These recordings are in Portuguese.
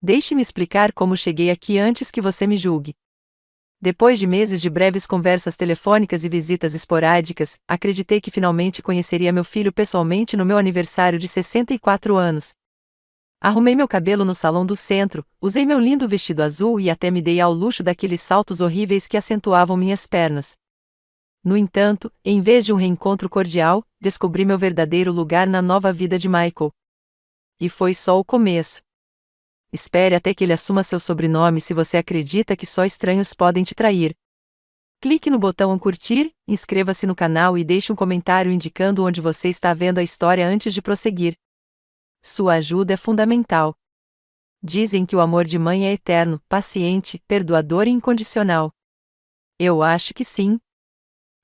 Deixe-me explicar como cheguei aqui antes que você me julgue. Depois de meses de breves conversas telefônicas e visitas esporádicas, acreditei que finalmente conheceria meu filho pessoalmente no meu aniversário de 64 anos. Arrumei meu cabelo no salão do centro, usei meu lindo vestido azul e até me dei ao luxo daqueles saltos horríveis que acentuavam minhas pernas. No entanto, em vez de um reencontro cordial, descobri meu verdadeiro lugar na nova vida de Michael. E foi só o começo. Espere até que ele assuma seu sobrenome se você acredita que só estranhos podem te trair. Clique no botão curtir, inscreva-se no canal e deixe um comentário indicando onde você está vendo a história antes de prosseguir. Sua ajuda é fundamental. Dizem que o amor de mãe é eterno, paciente, perdoador e incondicional. Eu acho que sim.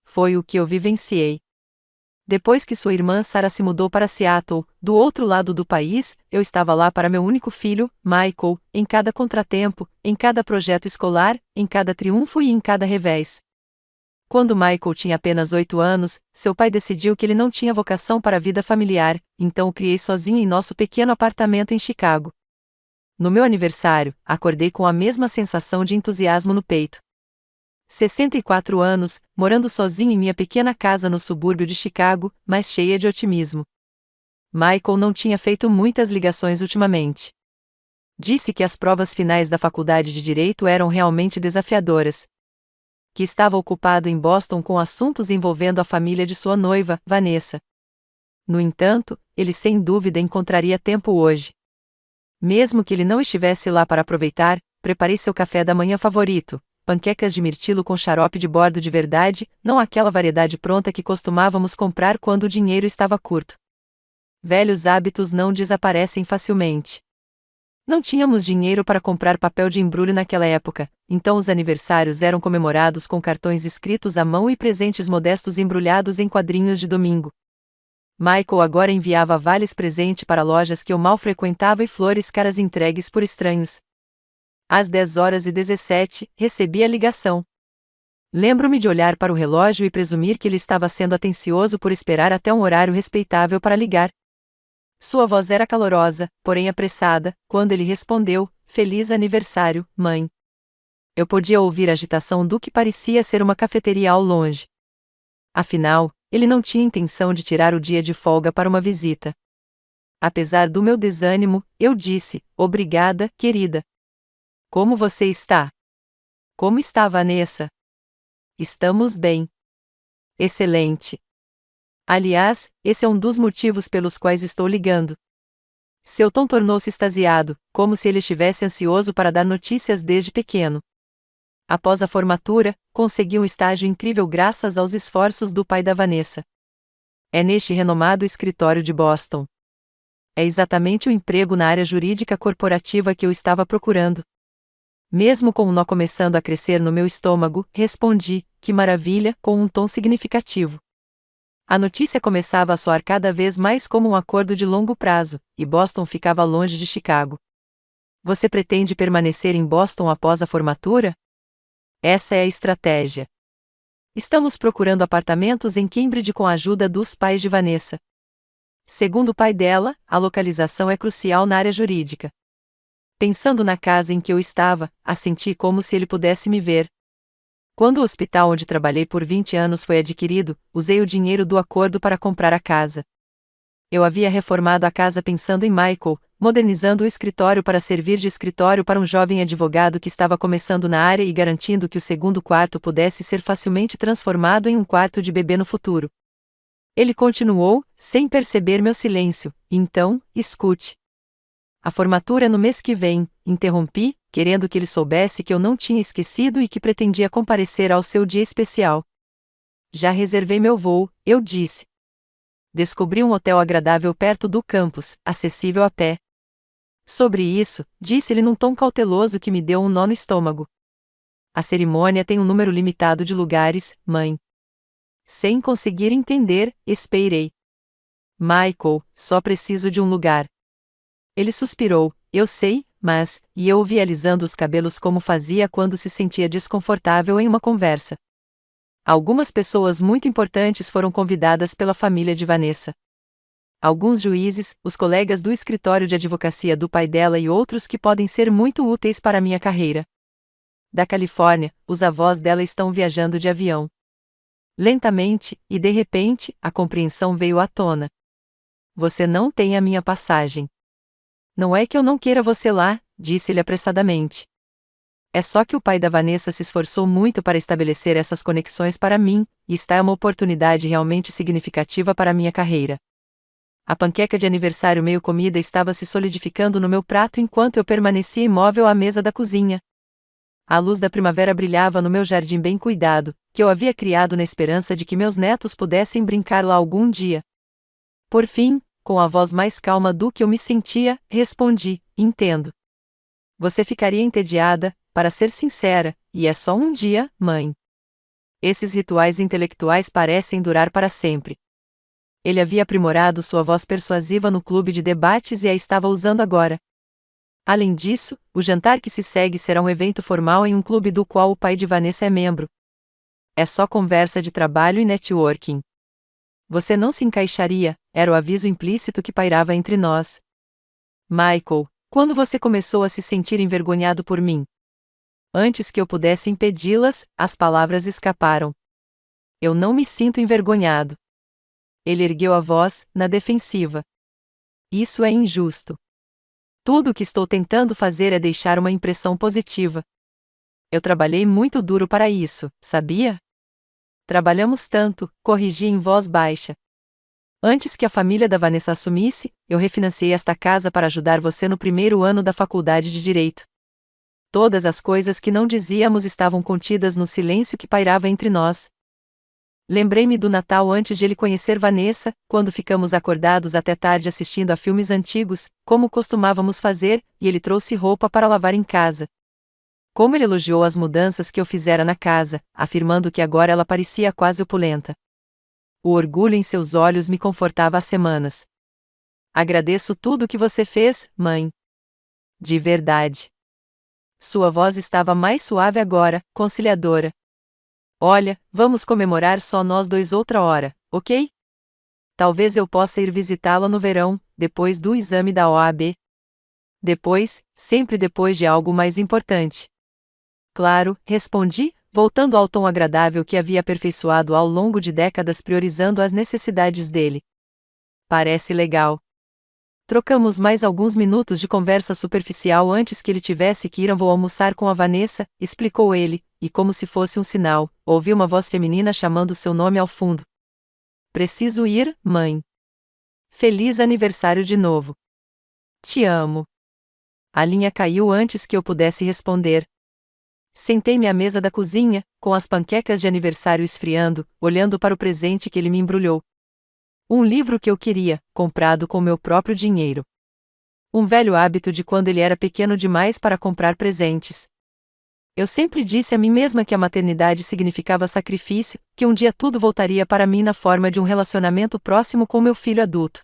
Foi o que eu vivenciei. Depois que sua irmã Sarah se mudou para Seattle, do outro lado do país, eu estava lá para meu único filho, Michael, em cada contratempo, em cada projeto escolar, em cada triunfo e em cada revés. Quando Michael tinha apenas 8 anos, seu pai decidiu que ele não tinha vocação para a vida familiar, então o criei sozinho em nosso pequeno apartamento em Chicago. No meu aniversário, acordei com a mesma sensação de entusiasmo no peito. 64 anos, morando sozinho em minha pequena casa no subúrbio de Chicago, mas cheia de otimismo. Michael não tinha feito muitas ligações ultimamente. Disse que as provas finais da faculdade de Direito eram realmente desafiadoras. Que estava ocupado em Boston com assuntos envolvendo a família de sua noiva, Vanessa. No entanto, ele sem dúvida encontraria tempo hoje. Mesmo que ele não estivesse lá para aproveitar, preparei seu café da manhã favorito, panquecas de mirtilo com xarope de bordo de verdade, não aquela variedade pronta que costumávamos comprar quando o dinheiro estava curto. Velhos hábitos não desaparecem facilmente. Não tínhamos dinheiro para comprar papel de embrulho naquela época, então os aniversários eram comemorados com cartões escritos à mão e presentes modestos embrulhados em quadrinhos de domingo. Michael agora enviava vales presente para lojas que eu mal frequentava e flores caras entregues por estranhos. Às 10h17, recebi a ligação. Lembro-me de olhar para o relógio e presumir que ele estava sendo atencioso por esperar até um horário respeitável para ligar. Sua voz era calorosa, porém apressada, quando ele respondeu: "Feliz aniversário, mãe." Eu podia ouvir a agitação do que parecia ser uma cafeteria ao longe. Afinal, ele não tinha intenção de tirar o dia de folga para uma visita. Apesar do meu desânimo, eu disse: "Obrigada, querida." "Como você está?" "Como está Vanessa?" "Estamos bem." "Excelente. Aliás, esse é um dos motivos pelos quais estou ligando." Seu tom tornou-se extasiado, como se ele estivesse ansioso para dar notícias desde pequeno. Após a formatura, consegui um estágio incrível graças aos esforços do pai da Vanessa. É neste renomado escritório de Boston. É exatamente o emprego na área jurídica corporativa que eu estava procurando. Mesmo com um nó começando a crescer no meu estômago, respondi: "Que maravilha", com um tom significativo. A notícia começava a soar cada vez mais como um acordo de longo prazo, e Boston ficava longe de Chicago. "Você pretende permanecer em Boston após a formatura?" "Essa é a estratégia. Estamos procurando apartamentos em Cambridge com a ajuda dos pais de Vanessa. Segundo o pai dela, a localização é crucial na área jurídica." Pensando na casa em que eu estava, assenti como se ele pudesse me ver. Quando o hospital onde trabalhei por 20 anos foi adquirido, usei o dinheiro do acordo para comprar a casa. Eu havia reformado a casa pensando em Michael, modernizando o escritório para servir de escritório para um jovem advogado que estava começando na área e garantindo que o segundo quarto pudesse ser facilmente transformado em um quarto de bebê no futuro. Ele continuou, sem perceber meu silêncio: "Então, escute. A formatura é no mês que vem." Interrompi, querendo que ele soubesse que eu não tinha esquecido e que pretendia comparecer ao seu dia especial. "Já reservei meu voo", eu disse. Descobri um hotel agradável perto do campus, acessível a pé. "Sobre isso", disse ele num tom cauteloso que me deu um nó no estômago. "A cerimônia tem um número limitado de lugares, mãe." Sem conseguir entender, esperei. "Michael, só preciso de um lugar." Ele suspirou: "Eu sei, mas..." E eu o vi alisando os cabelos como fazia quando se sentia desconfortável em uma conversa. Algumas pessoas muito importantes foram convidadas pela família de Vanessa. Alguns juízes, os colegas do escritório de advocacia do pai dela e outros que podem ser muito úteis para minha carreira. Da Califórnia, os avós dela estão viajando de avião. Lentamente, e de repente, a compreensão veio à tona. Você não tem a minha passagem. Não é que eu não queira você lá, disse-lhe apressadamente. É só que o pai da Vanessa se esforçou muito para estabelecer essas conexões para mim, e está uma oportunidade realmente significativa para minha carreira. A panqueca de aniversário meio comida estava se solidificando no meu prato enquanto eu permanecia imóvel à mesa da cozinha. A luz da primavera brilhava no meu jardim bem cuidado, que eu havia criado na esperança de que meus netos pudessem brincar lá algum dia. Por fim, com a voz mais calma do que eu me sentia, respondi: entendo. Você ficaria entediada, para ser sincera, e é só um dia, mãe. Esses rituais intelectuais parecem durar para sempre. Ele havia aprimorado sua voz persuasiva no clube de debates e a estava usando agora. Além disso, o jantar que se segue será um evento formal em um clube do qual o pai de Vanessa é membro. É só conversa de trabalho e networking. Você não se encaixaria, era o aviso implícito que pairava entre nós. Michael, quando você começou a se sentir envergonhado por mim? Antes que eu pudesse impedi-las, as palavras escaparam. Eu não me sinto envergonhado. Ele ergueu a voz, na defensiva. Isso é injusto. Tudo o que estou tentando fazer é deixar uma impressão positiva. Eu trabalhei muito duro para isso, sabia? Trabalhamos tanto, corrigi em voz baixa. Antes que a família da Vanessa assumisse, eu refinanciei esta casa para ajudar você no primeiro ano da faculdade de Direito. Todas as coisas que não dizíamos estavam contidas no silêncio que pairava entre nós. Lembrei-me do Natal antes de ele conhecer Vanessa, quando ficamos acordados até tarde assistindo a filmes antigos, como costumávamos fazer, e ele trouxe roupa para lavar em casa. Como ele elogiou as mudanças que eu fizera na casa, afirmando que agora ela parecia quase opulenta. O orgulho em seus olhos me confortava há semanas. Agradeço tudo o que você fez, mãe. De verdade. Sua voz estava mais suave agora, conciliadora. Olha, vamos comemorar só nós dois outra hora, ok? Talvez eu possa ir visitá-la no verão, depois do exame da OAB. Depois, sempre depois de algo mais importante. Claro, respondi, voltando ao tom agradável que havia aperfeiçoado ao longo de décadas priorizando as necessidades dele. Parece legal. Trocamos mais alguns minutos de conversa superficial antes que ele tivesse que ir vou almoçar com a Vanessa, explicou ele, e como se fosse um sinal, ouvi uma voz feminina chamando seu nome ao fundo. Preciso ir, mãe. Feliz aniversário de novo. Te amo. A linha caiu antes que eu pudesse responder. Sentei-me à mesa da cozinha, com as panquecas de aniversário esfriando, olhando para o presente que ele me embrulhou. Um livro que eu queria, comprado com meu próprio dinheiro. Um velho hábito de quando ele era pequeno demais para comprar presentes. Eu sempre disse a mim mesma que a maternidade significava sacrifício, que um dia tudo voltaria para mim na forma de um relacionamento próximo com meu filho adulto.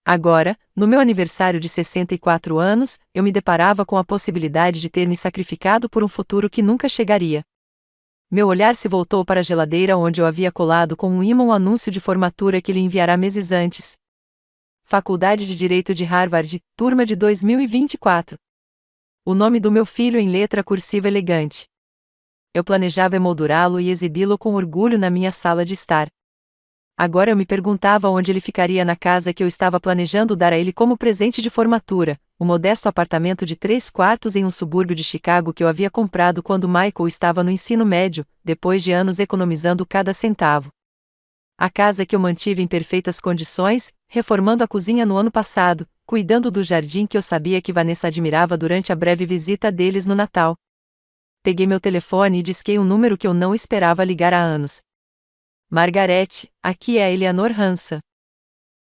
Agora, no meu aniversário de 64 anos, eu me deparava com a possibilidade de ter me sacrificado por um futuro que nunca chegaria. Meu olhar se voltou para a geladeira onde eu havia colado com um ímã um anúncio de formatura que lhe enviará meses antes. Faculdade de Direito de Harvard, turma de 2024. O nome do meu filho em letra cursiva elegante. Eu planejava emoldurá-lo e exibi-lo com orgulho na minha sala de estar. Agora eu me perguntava onde ele ficaria na casa que eu estava planejando dar a ele como presente de formatura, um modesto apartamento de 3 quartos em um subúrbio de Chicago que eu havia comprado quando Michael estava no ensino médio, depois de anos economizando cada centavo. A casa que eu mantive em perfeitas condições, reformando a cozinha no ano passado, cuidando do jardim que eu sabia que Vanessa admirava durante a breve visita deles no Natal. Peguei meu telefone e disquei um número que eu não esperava ligar há anos. Margarete, aqui é a Eleanor Hansa.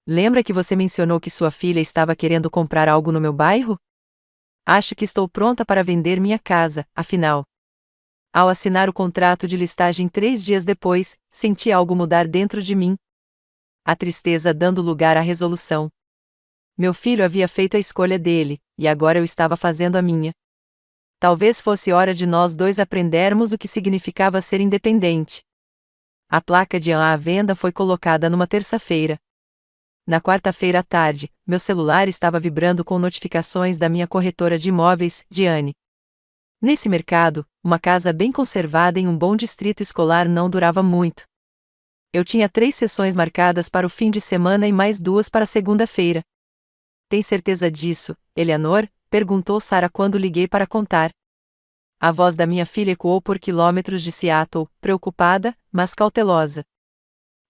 Lembra que você mencionou que sua filha estava querendo comprar algo no meu bairro? Acho que estou pronta para vender minha casa, afinal. Ao assinar o contrato de listagem 3 dias depois, senti algo mudar dentro de mim. A tristeza dando lugar à resolução. Meu filho havia feito a escolha dele, e agora eu estava fazendo a minha. Talvez fosse hora de nós dois aprendermos o que significava ser independente. A placa de à venda foi colocada numa terça-feira. Na quarta-feira à tarde, meu celular estava vibrando com notificações da minha corretora de imóveis, Diane. Nesse mercado, uma casa bem conservada em um bom distrito escolar não durava muito. Eu tinha 3 sessões marcadas para o fim de semana e mais 2 para segunda-feira. Tem certeza disso, Eleanor? Perguntou Sarah quando liguei para contar. A voz da minha filha ecoou por quilômetros de Seattle, preocupada, mas cautelosa.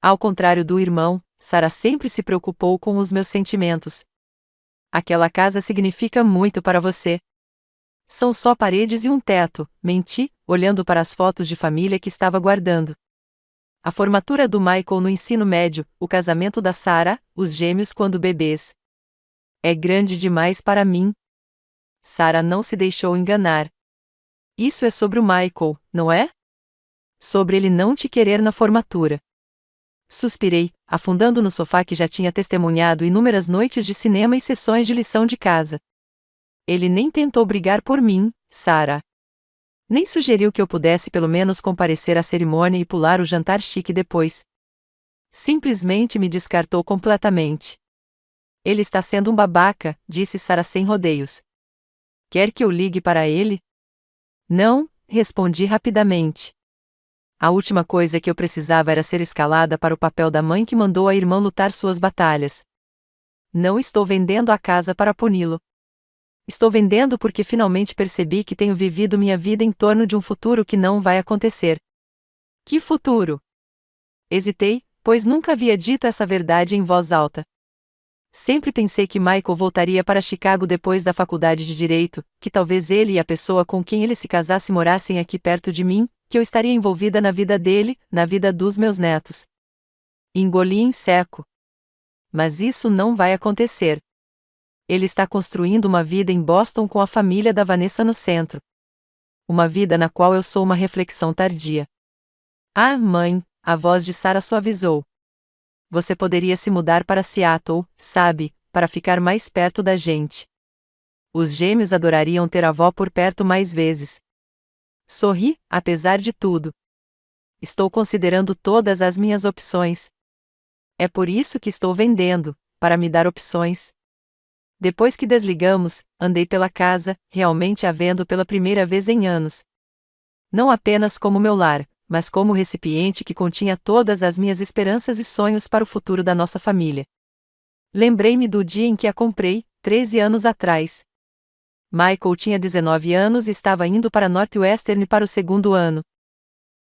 Ao contrário do irmão, Sarah sempre se preocupou com os meus sentimentos. Aquela casa significa muito para você. São só paredes e um teto, menti, olhando para as fotos de família que estava guardando. A formatura do Michael no ensino médio, o casamento da Sarah, os gêmeos quando bebês. É grande demais para mim. Sarah não se deixou enganar. Isso é sobre o Michael, não é? Sobre ele não te querer na formatura. Suspirei, afundando no sofá que já tinha testemunhado inúmeras noites de cinema e sessões de lição de casa. Ele nem tentou brigar por mim, Sarah. Nem sugeriu que eu pudesse pelo menos comparecer à cerimônia e pular o jantar chique depois. Simplesmente me descartou completamente. Ele está sendo um babaca, disse Sarah sem rodeios. Quer que eu ligue para ele? Não, respondi rapidamente. A última coisa que eu precisava era ser escalada para o papel da mãe que mandou a irmã lutar suas batalhas. Não estou vendendo a casa para puni-lo. Estou vendendo porque finalmente percebi que tenho vivido minha vida em torno de um futuro que não vai acontecer. Que futuro? Hesitei, pois nunca havia dito essa verdade em voz alta. Sempre pensei que Michael voltaria para Chicago depois da faculdade de Direito, que talvez ele e a pessoa com quem ele se casasse morassem aqui perto de mim, que eu estaria envolvida na vida dele, na vida dos meus netos. Engoli em seco. Mas isso não vai acontecer. Ele está construindo uma vida em Boston com a família da Vanessa no centro. Uma vida na qual eu sou uma reflexão tardia. Ah, mãe, a voz de Sarah suavizou. Você poderia se mudar para Seattle, sabe, para ficar mais perto da gente. Os gêmeos adorariam ter a avó por perto mais vezes. Sorri, apesar de tudo. Estou considerando todas as minhas opções. É por isso que estou vendendo, para me dar opções. Depois que desligamos, andei pela casa, realmente a vendo pela primeira vez em anos. Não apenas como meu lar, mas como o recipiente que continha todas as minhas esperanças e sonhos para o futuro da nossa família. Lembrei-me do dia em que a comprei, 13 anos atrás. Michael tinha 19 anos e estava indo para Northwestern para o segundo ano.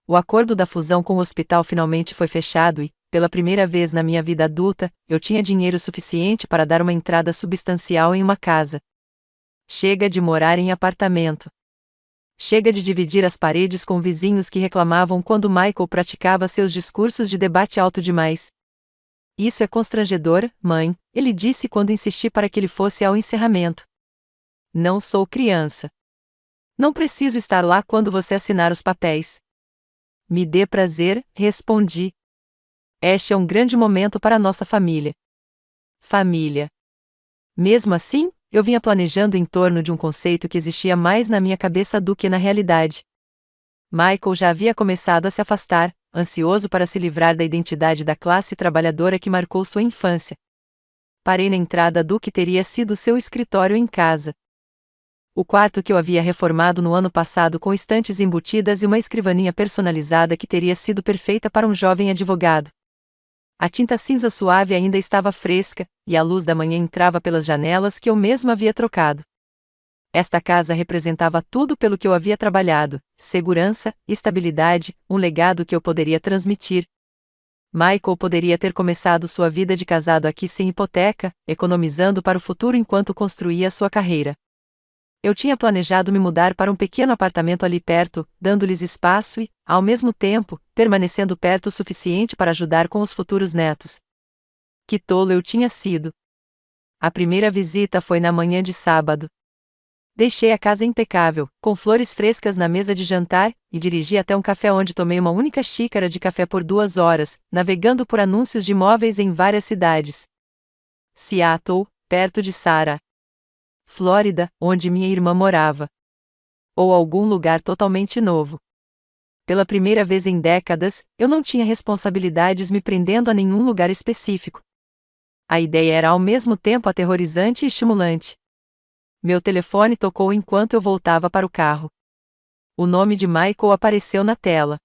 O acordo da fusão com o hospital finalmente foi fechado e, pela primeira vez na minha vida adulta, eu tinha dinheiro suficiente para dar uma entrada substancial em uma casa. Chega de morar em apartamento. Chega de dividir as paredes com vizinhos que reclamavam quando Michael praticava seus discursos de debate alto demais. Isso é constrangedor, mãe, ele disse quando insisti para que ele fosse ao encerramento. Não sou criança. Não preciso estar lá quando você assinar os papéis. Me dê prazer, respondi. Este é um grande momento para a nossa família. Família. Mesmo assim, eu vinha planejando em torno de um conceito que existia mais na minha cabeça do que na realidade. Michael já havia começado a se afastar, ansioso para se livrar da identidade da classe trabalhadora que marcou sua infância. Parei na entrada do que teria sido seu escritório em casa. O quarto que eu havia reformado no ano passado com estantes embutidas e uma escrivaninha personalizada que teria sido perfeita para um jovem advogado. A tinta cinza suave ainda estava fresca, e a luz da manhã entrava pelas janelas que eu mesmo havia trocado. Esta casa representava tudo pelo que eu havia trabalhado: segurança, estabilidade, um legado que eu poderia transmitir. Michael poderia ter começado sua vida de casado aqui sem hipoteca, economizando para o futuro enquanto construía sua carreira. Eu tinha planejado me mudar para um pequeno apartamento ali perto, dando-lhes espaço e, ao mesmo tempo, permanecendo perto o suficiente para ajudar com os futuros netos. Que tolo eu tinha sido! A primeira visita foi na manhã de sábado. Deixei a casa impecável, com flores frescas na mesa de jantar, e dirigi até um café onde tomei uma única xícara de café por 2 horas, navegando por anúncios de imóveis em várias cidades. Seattle, perto de Sarah. Flórida, onde minha irmã morava. Ou algum lugar totalmente novo. Pela primeira vez em décadas, eu não tinha responsabilidades me prendendo a nenhum lugar específico. A ideia era ao mesmo tempo aterrorizante e estimulante. Meu telefone tocou enquanto eu voltava para o carro. O nome de Michael apareceu na tela.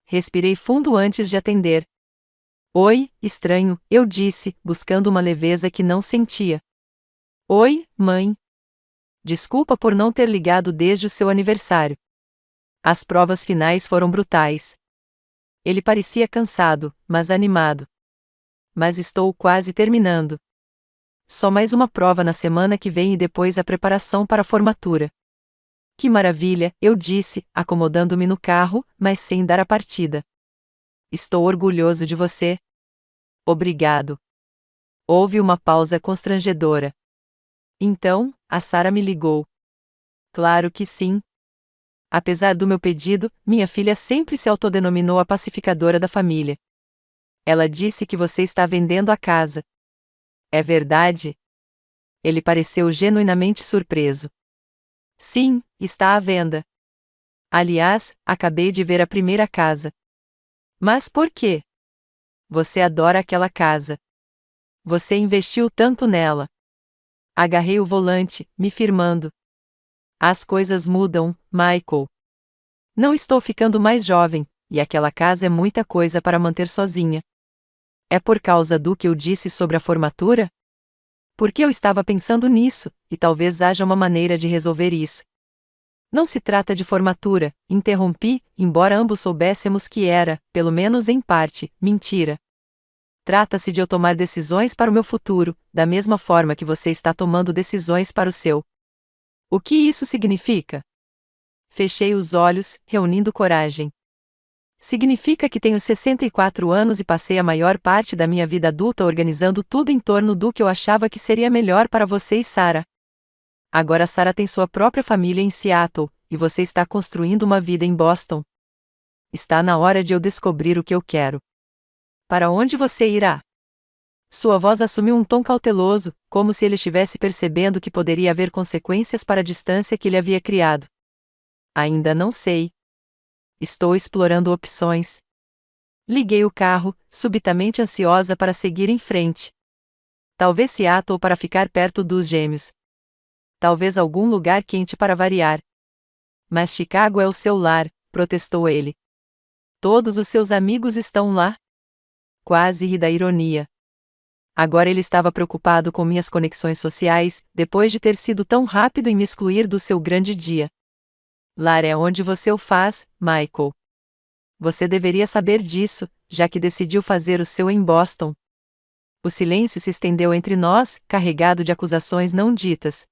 Respirei fundo antes de atender. Oi, estranho, eu disse, buscando uma leveza que não sentia. Oi, mãe. Desculpa por não ter ligado desde o seu aniversário. As provas finais foram brutais. Ele parecia cansado, mas animado. Mas estou quase terminando. Só mais uma prova na semana que vem e depois a preparação para a formatura. Que maravilha, eu disse, acomodando-me no carro, mas sem dar a partida. Estou orgulhoso de você. Obrigado. Houve uma pausa constrangedora. Então, a Sarah me ligou. Claro que sim. Apesar do meu pedido, minha filha sempre se autodenominou a pacificadora da família. Ela disse que você está vendendo a casa. É verdade? Ele pareceu genuinamente surpreso. Sim, está à venda. Aliás, acabei de ver a primeira casa. Mas por quê? Você adora aquela casa. Você investiu tanto nela. Agarrei o volante, me firmando. As coisas mudam, Michael. Não estou ficando mais jovem, e aquela casa é muita coisa para manter sozinha. É por causa do que eu disse sobre a formatura? Porque eu estava pensando nisso, e talvez haja uma maneira de resolver isso. Não se trata de formatura, interrompi, embora ambos soubéssemos que era, pelo menos em parte, mentira. Trata-se de eu tomar decisões para o meu futuro, da mesma forma que você está tomando decisões para o seu. O que isso significa? Fechei os olhos, reunindo coragem. Significa que tenho 64 anos e passei a maior parte da minha vida adulta organizando tudo em torno do que eu achava que seria melhor para você e Sarah. Agora Sarah tem sua própria família em Seattle, e você está construindo uma vida em Boston. Está na hora de eu descobrir o que eu quero. Para onde você irá? Sua voz assumiu um tom cauteloso, como se ele estivesse percebendo que poderia haver consequências para a distância que ele havia criado. Ainda não sei. Estou explorando opções. Liguei o carro, subitamente ansiosa para seguir em frente. Talvez Seattle para ficar perto dos gêmeos. Talvez algum lugar quente para variar. Mas Chicago é o seu lar, protestou ele. Todos os seus amigos estão lá? Quase ri da ironia. Agora ele estava preocupado com minhas conexões sociais, depois de ter sido tão rápido em me excluir do seu grande dia. Lar é onde você o faz, Michael. Você deveria saber disso, já que decidiu fazer o seu em Boston. O silêncio se estendeu entre nós, carregado de acusações não ditas.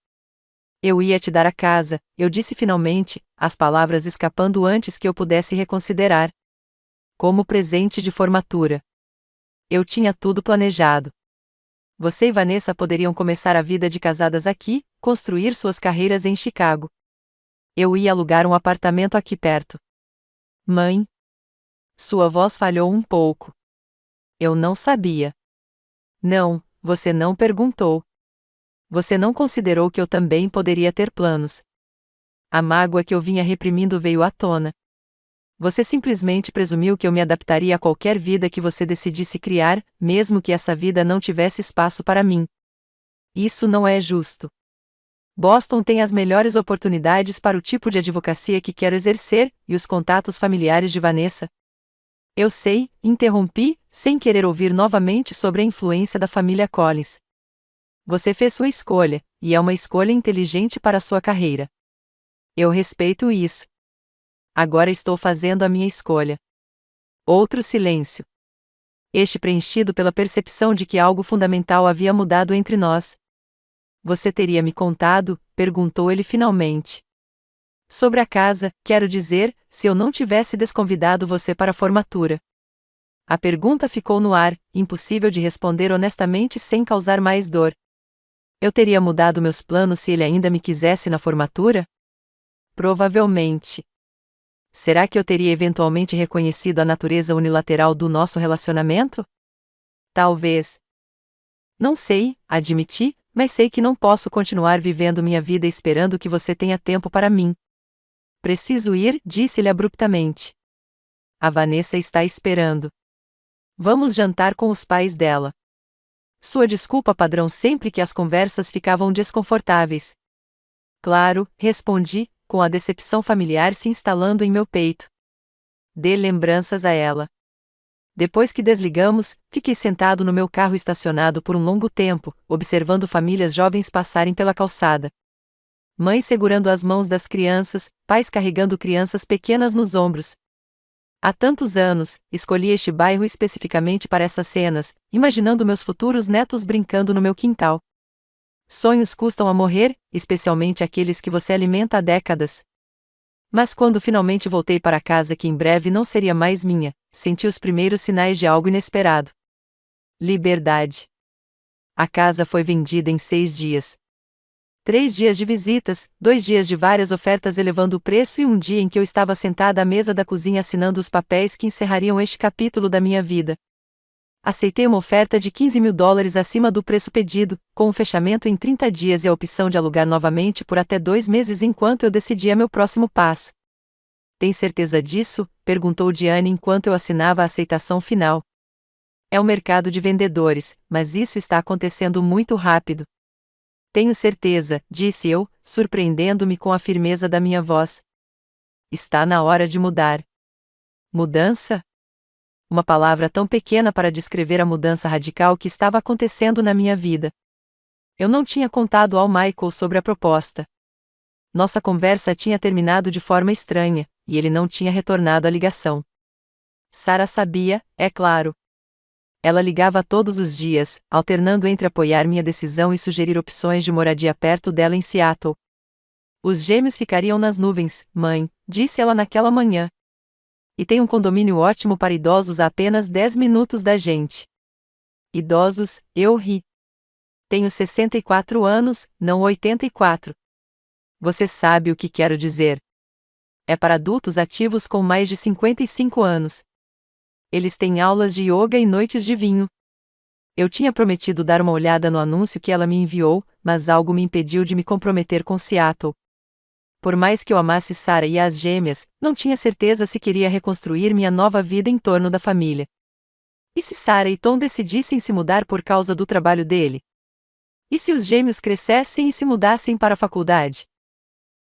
Eu ia te dar a casa, eu disse finalmente, as palavras escapando antes que eu pudesse reconsiderar. Como presente de formatura. Eu tinha tudo planejado. Você e Vanessa poderiam começar a vida de casadas aqui, construir suas carreiras em Chicago. Eu ia alugar um apartamento aqui perto. Mãe? Sua voz falhou um pouco. Eu não sabia. Não, você não perguntou. Você não considerou que eu também poderia ter planos. A mágoa que eu vinha reprimindo veio à tona. Você simplesmente presumiu que eu me adaptaria a qualquer vida que você decidisse criar, mesmo que essa vida não tivesse espaço para mim. Isso não é justo. Boston tem as melhores oportunidades para o tipo de advocacia que quero exercer, e os contatos familiares de Vanessa. Eu sei, interrompi, sem querer ouvir novamente sobre a influência da família Collins. Você fez sua escolha, e é uma escolha inteligente para a sua carreira. Eu respeito isso. Agora estou fazendo a minha escolha. Outro silêncio. Este preenchido pela percepção de que algo fundamental havia mudado entre nós. Você teria me contado? Perguntou ele finalmente. Sobre a casa, quero dizer, se eu não tivesse desconvidado você para a formatura. A pergunta ficou no ar, impossível de responder honestamente sem causar mais dor. Eu teria mudado meus planos se ele ainda me quisesse na formatura? Provavelmente. Será que eu teria eventualmente reconhecido a natureza unilateral do nosso relacionamento? Talvez. Não sei, admiti, mas sei que não posso continuar vivendo minha vida esperando que você tenha tempo para mim. Preciso ir, disse-lhe abruptamente. A Vanessa está esperando. Vamos jantar com os pais dela. Sua desculpa padrão sempre que as conversas ficavam desconfortáveis. Claro, respondi, com a decepção familiar se instalando em meu peito. Dê lembranças a ela. Depois que desligamos, fiquei sentado no meu carro estacionado por um longo tempo, observando famílias jovens passarem pela calçada. Mães segurando as mãos das crianças, pais carregando crianças pequenas nos ombros. Há tantos anos, escolhi este bairro especificamente para essas cenas, imaginando meus futuros netos brincando no meu quintal. Sonhos custam a morrer, especialmente aqueles que você alimenta há décadas. Mas quando finalmente voltei para casa que em breve não seria mais minha, senti os primeiros sinais de algo inesperado. Liberdade. A casa foi vendida em 6 dias. 3 dias de visitas, 2 dias de várias ofertas elevando o preço e um dia em que eu estava sentada à mesa da cozinha assinando os papéis que encerrariam este capítulo da minha vida. Aceitei uma oferta de $15.000 acima do preço pedido, com um fechamento em 30 dias e a opção de alugar novamente por até 2 meses enquanto eu decidia meu próximo passo. Tem certeza disso? Perguntou Diane enquanto eu assinava a aceitação final. É o mercado de vendedores, mas isso está acontecendo muito rápido. Tenho certeza, disse eu, surpreendendo-me com a firmeza da minha voz. Está na hora de mudar. Mudança? Uma palavra tão pequena para descrever a mudança radical que estava acontecendo na minha vida. Eu não tinha contado ao Michael sobre a proposta. Nossa conversa tinha terminado de forma estranha, e ele não tinha retornado a ligação. Sarah sabia, é claro. Ela ligava todos os dias, alternando entre apoiar minha decisão e sugerir opções de moradia perto dela em Seattle. Os gêmeos ficariam nas nuvens, mãe, disse ela naquela manhã. E tem um condomínio ótimo para idosos a apenas 10 minutos da gente. Idosos, eu ri. Tenho 64 anos, não 84. Você sabe o que quero dizer. É para adultos ativos com mais de 55 anos. Eles têm aulas de yoga e noites de vinho. Eu tinha prometido dar uma olhada no anúncio que ela me enviou, mas algo me impediu de me comprometer com Seattle. Por mais que eu amasse Sarah e as gêmeas, não tinha certeza se queria reconstruir minha nova vida em torno da família. E se Sarah e Tom decidissem se mudar por causa do trabalho dele? E se os gêmeos crescessem e se mudassem para a faculdade?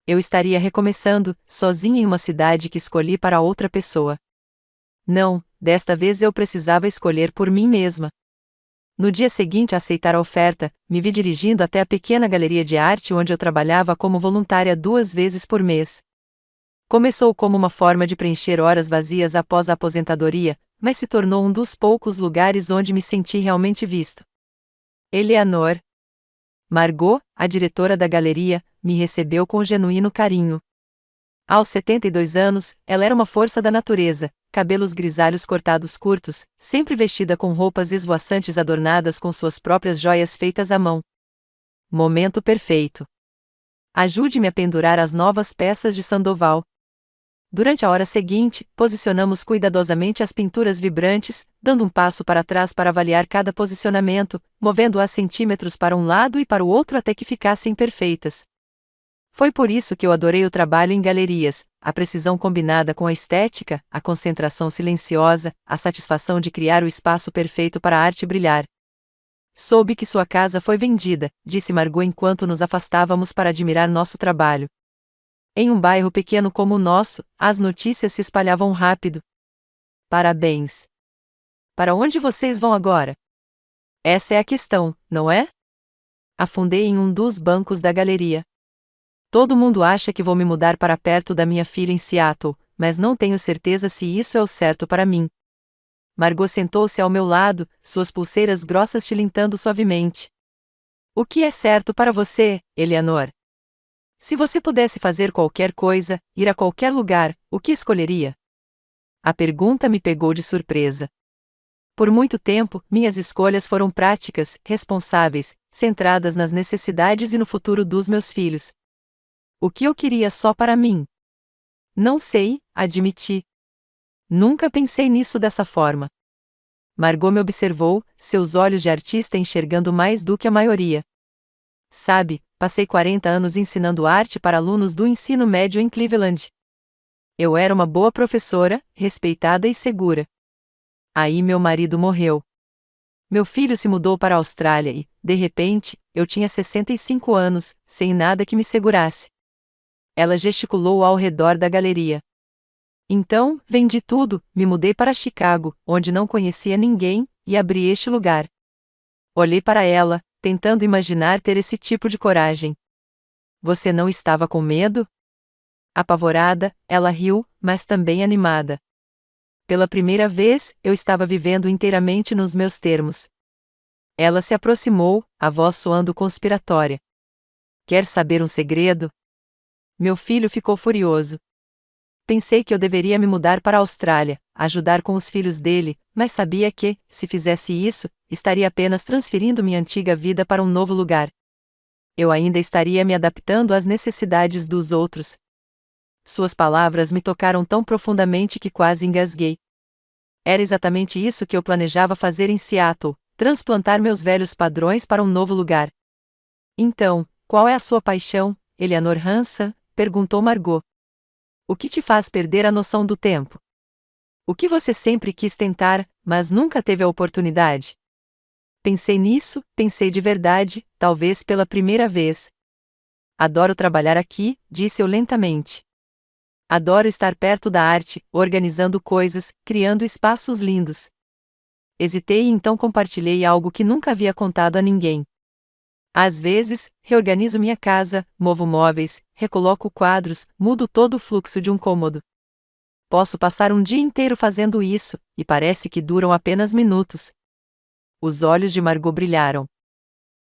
Eu estaria recomeçando, sozinha em uma cidade que escolhi para outra pessoa. Não, desta vez eu precisava escolher por mim mesma. No dia seguinte a aceitar a oferta, me vi dirigindo até a pequena galeria de arte onde eu trabalhava como voluntária 2 vezes por mês. Começou como uma forma de preencher horas vazias após a aposentadoria, mas se tornou um dos poucos lugares onde me senti realmente visto. Eleanor. Margot, a diretora da galeria, me recebeu com genuíno carinho. Aos 72 anos, ela era uma força da natureza, cabelos grisalhos cortados curtos, sempre vestida com roupas esvoaçantes adornadas com suas próprias joias feitas à mão. Momento perfeito. Ajude-me a pendurar as novas peças de Sandoval. Durante a hora seguinte, posicionamos cuidadosamente as pinturas vibrantes, dando um passo para trás para avaliar cada posicionamento, movendo-as centímetros para um lado e para o outro até que ficassem perfeitas. Foi por isso que eu adorei o trabalho em galerias, a precisão combinada com a estética, a concentração silenciosa, a satisfação de criar o espaço perfeito para a arte brilhar. Soube que sua casa foi vendida, disse Margot enquanto nos afastávamos para admirar nosso trabalho. Em um bairro pequeno como o nosso, as notícias se espalhavam rápido. Parabéns! Para onde vocês vão agora? Essa é a questão, não é? Afundei em um dos bancos da galeria. Todo mundo acha que vou me mudar para perto da minha filha em Seattle, mas não tenho certeza se isso é o certo para mim. Margot sentou-se ao meu lado, suas pulseiras grossas tilintando suavemente. O que é certo para você, Eleanor? Se você pudesse fazer qualquer coisa, ir a qualquer lugar, o que escolheria? A pergunta me pegou de surpresa. Por muito tempo, minhas escolhas foram práticas, responsáveis, centradas nas necessidades e no futuro dos meus filhos. O que eu queria só para mim? Não sei, admiti. Nunca pensei nisso dessa forma. Margot me observou, seus olhos de artista enxergando mais do que a maioria. Sabe, passei 40 anos ensinando arte para alunos do ensino médio em Cleveland. Eu era uma boa professora, respeitada e segura. Aí meu marido morreu. Meu filho se mudou para a Austrália e, de repente, eu tinha 65 anos, sem nada que me segurasse. Ela gesticulou ao redor da galeria. Então, vendi tudo, me mudei para Chicago, onde não conhecia ninguém, e abri este lugar. Olhei para ela, tentando imaginar ter esse tipo de coragem. Você não estava com medo? Apavorada, ela riu, mas também animada. Pela primeira vez, eu estava vivendo inteiramente nos meus termos. Ela se aproximou, a voz soando conspiratória. Quer saber um segredo? Meu filho ficou furioso. Pensei que eu deveria me mudar para a Austrália, ajudar com os filhos dele, mas sabia que, se fizesse isso, estaria apenas transferindo minha antiga vida para um novo lugar. Eu ainda estaria me adaptando às necessidades dos outros. Suas palavras me tocaram tão profundamente que quase engasguei. Era exatamente isso que eu planejava fazer em Seattle, transplantar meus velhos padrões para um novo lugar. Então, qual é a sua paixão, Eleanor Hansen? Perguntou Margot. O que te faz perder a noção do tempo? O que você sempre quis tentar, mas nunca teve a oportunidade? Pensei nisso, pensei de verdade, talvez pela primeira vez. Adoro trabalhar aqui, disse eu lentamente. Adoro estar perto da arte, organizando coisas, criando espaços lindos. Hesitei e então compartilhei algo que nunca havia contado a ninguém. Às vezes, reorganizo minha casa, movo móveis, recoloco quadros, mudo todo o fluxo de um cômodo. Posso passar um dia inteiro fazendo isso, e parece que duram apenas minutos. Os olhos de Margot brilharam.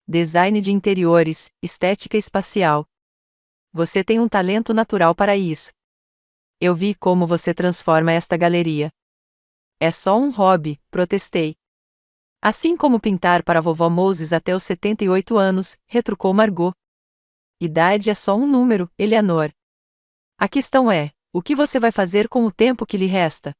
Design de interiores, estética espacial. Você tem um talento natural para isso. Eu vi como você transforma esta galeria. É só um hobby, protestei. Assim como pintar para a vovó Moses até os 78 anos, retrucou Margot. Idade é só um número, Eleanor. A questão é, o que você vai fazer com o tempo que lhe resta?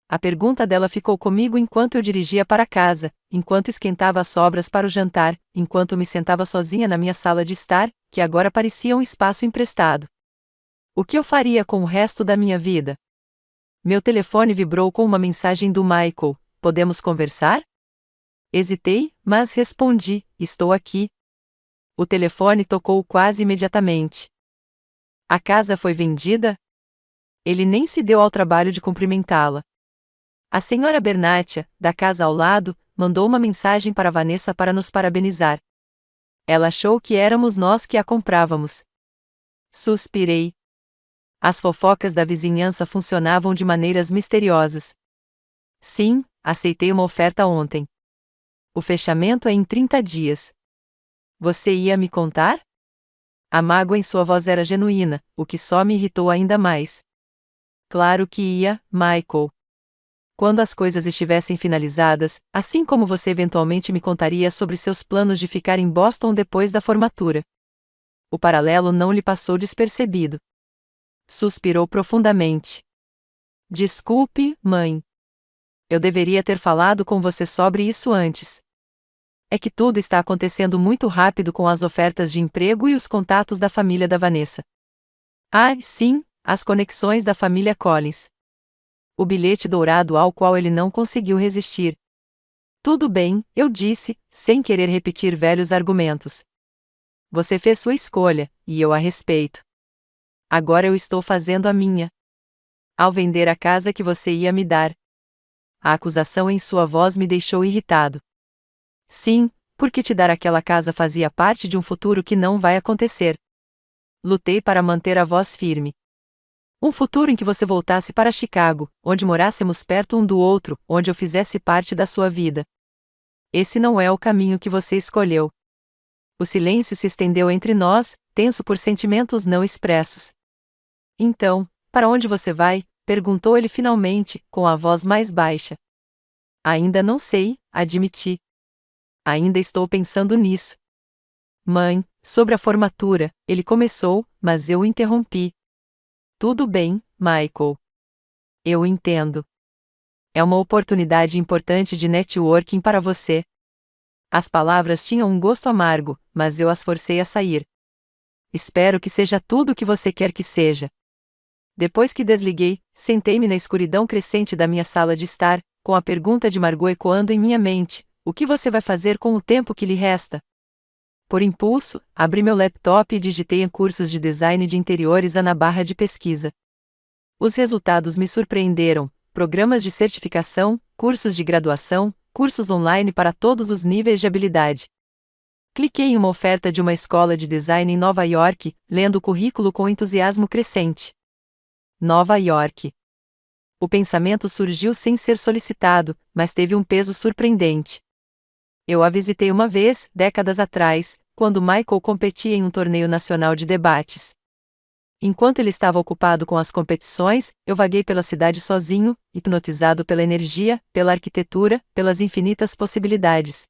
A pergunta dela ficou comigo enquanto eu dirigia para casa, enquanto esquentava as sobras para o jantar, enquanto me sentava sozinha na minha sala de estar, que agora parecia um espaço emprestado. O que eu faria com o resto da minha vida? Meu telefone vibrou com uma mensagem do Michael. Podemos conversar? Hesitei, mas respondi, estou aqui. O telefone tocou quase imediatamente. A casa foi vendida? Ele nem se deu ao trabalho de cumprimentá-la. A senhora Bernatia, da casa ao lado, mandou uma mensagem para Vanessa para nos parabenizar. Ela achou que éramos nós que a comprávamos. Suspirei. As fofocas da vizinhança funcionavam de maneiras misteriosas. Sim, aceitei uma oferta ontem. O fechamento é em 30 dias. Você ia me contar? A mágoa em sua voz era genuína, o que só me irritou ainda mais. Claro que ia, Michael. Quando as coisas estivessem finalizadas, assim como você eventualmente me contaria sobre seus planos de ficar em Boston depois da formatura. O paralelo não lhe passou despercebido. Suspirou profundamente. Desculpe, mãe. Eu deveria ter falado com você sobre isso antes. É que tudo está acontecendo muito rápido com as ofertas de emprego e os contatos da família da Vanessa. Ah, sim, as conexões da família Collins. O bilhete dourado ao qual ele não conseguiu resistir. Tudo bem, eu disse, sem querer repetir velhos argumentos. Você fez sua escolha, e eu a respeito. Agora eu estou fazendo a minha. Ao vender a casa que você ia me dar. A acusação em sua voz me deixou irritado. Sim, porque te dar aquela casa fazia parte de um futuro que não vai acontecer. Lutei para manter a voz firme. Um futuro em que você voltasse para Chicago, onde morássemos perto um do outro, onde eu fizesse parte da sua vida. Esse não é o caminho que você escolheu. O silêncio se estendeu entre nós, tenso por sentimentos não expressos. Então, para onde você vai? Perguntou ele finalmente, com a voz mais baixa. Ainda não sei, admiti. Ainda estou pensando nisso. Mãe, sobre a formatura, ele começou, mas eu o interrompi. Tudo bem, Michael. Eu entendo. É uma oportunidade importante de networking para você. As palavras tinham um gosto amargo, mas eu as forcei a sair. Espero que seja tudo o que você quer que seja. Depois que desliguei, sentei-me na escuridão crescente da minha sala de estar, com a pergunta de Margot ecoando em minha mente: O que você vai fazer com o tempo que lhe resta? Por impulso, abri meu laptop e digitei em cursos de design de interiores na barra de pesquisa. Os resultados me surpreenderam: programas de certificação, cursos de graduação, cursos online para todos os níveis de habilidade. Cliquei em uma oferta de uma escola de design em Nova York, lendo o currículo com entusiasmo crescente. Nova York. O pensamento surgiu sem ser solicitado, mas teve um peso surpreendente. Eu a visitei uma vez, décadas atrás, quando Michael competia em um torneio nacional de debates. Enquanto ele estava ocupado com as competições, eu vaguei pela cidade sozinho, hipnotizado pela energia, pela arquitetura, pelas infinitas possibilidades.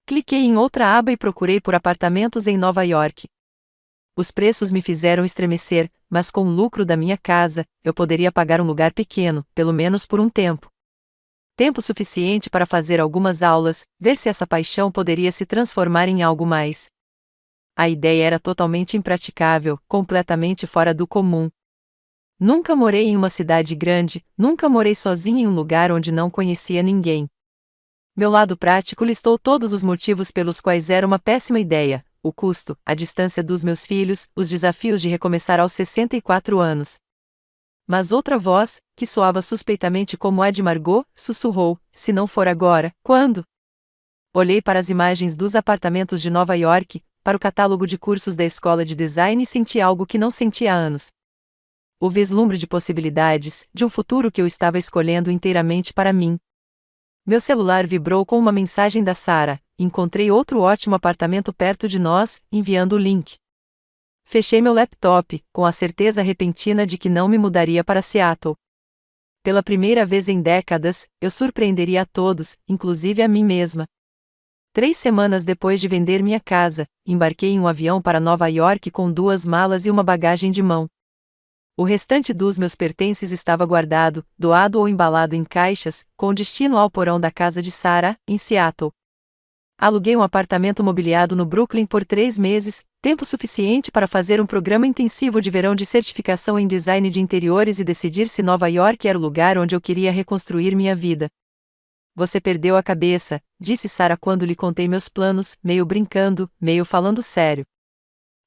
Cliquei em outra aba e procurei por apartamentos em Nova York. Os preços me fizeram estremecer, mas com o lucro da minha casa, eu poderia pagar um lugar pequeno, pelo menos por um tempo. Tempo suficiente para fazer algumas aulas, ver se essa paixão poderia se transformar em algo mais. A ideia era totalmente impraticável, completamente fora do comum. Nunca morei em uma cidade grande, nunca morei sozinha em um lugar onde não conhecia ninguém. Meu lado prático listou todos os motivos pelos quais era uma péssima ideia: o custo, a distância dos meus filhos, os desafios de recomeçar aos 64 anos. Mas outra voz, que soava suspeitamente como a de Margot, sussurrou: se não for agora, quando? Olhei para as imagens dos apartamentos de Nova York, para o catálogo de cursos da escola de design e senti algo que não sentia há anos. O vislumbre de possibilidades, de um futuro que eu estava escolhendo inteiramente para mim. Meu celular vibrou com uma mensagem da Sarah: encontrei outro ótimo apartamento perto de nós, enviando o link. Fechei meu laptop, com a certeza repentina de que não me mudaria para Seattle. Pela primeira vez em décadas, eu surpreenderia a todos, inclusive a mim mesma. 3 semanas depois de vender minha casa, embarquei em um avião para Nova York com 2 malas e uma bagagem de mão. O restante dos meus pertences estava guardado, doado ou embalado em caixas, com destino ao porão da casa de Sarah, em Seattle. Aluguei um apartamento mobiliado no Brooklyn por 3 meses, tempo suficiente para fazer um programa intensivo de verão de certificação em design de interiores e decidir se Nova York era o lugar onde eu queria reconstruir minha vida. Você perdeu a cabeça, disse Sarah quando lhe contei meus planos, meio brincando, meio falando sério.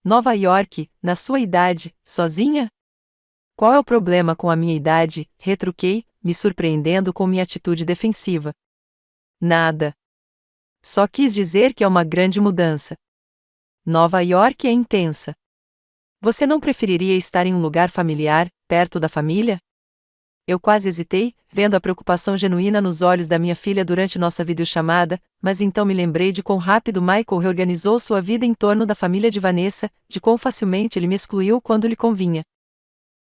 Nova York, na sua idade, sozinha? Qual é o problema com a minha idade? Retruquei, me surpreendendo com minha atitude defensiva. Nada. Só quis dizer que é uma grande mudança. Nova York é intensa. Você não preferiria estar em um lugar familiar, perto da família? Eu quase hesitei, vendo a preocupação genuína nos olhos da minha filha durante nossa videochamada, mas então me lembrei de quão rápido Michael reorganizou sua vida em torno da família de Vanessa, de quão facilmente ele me excluiu quando lhe convinha.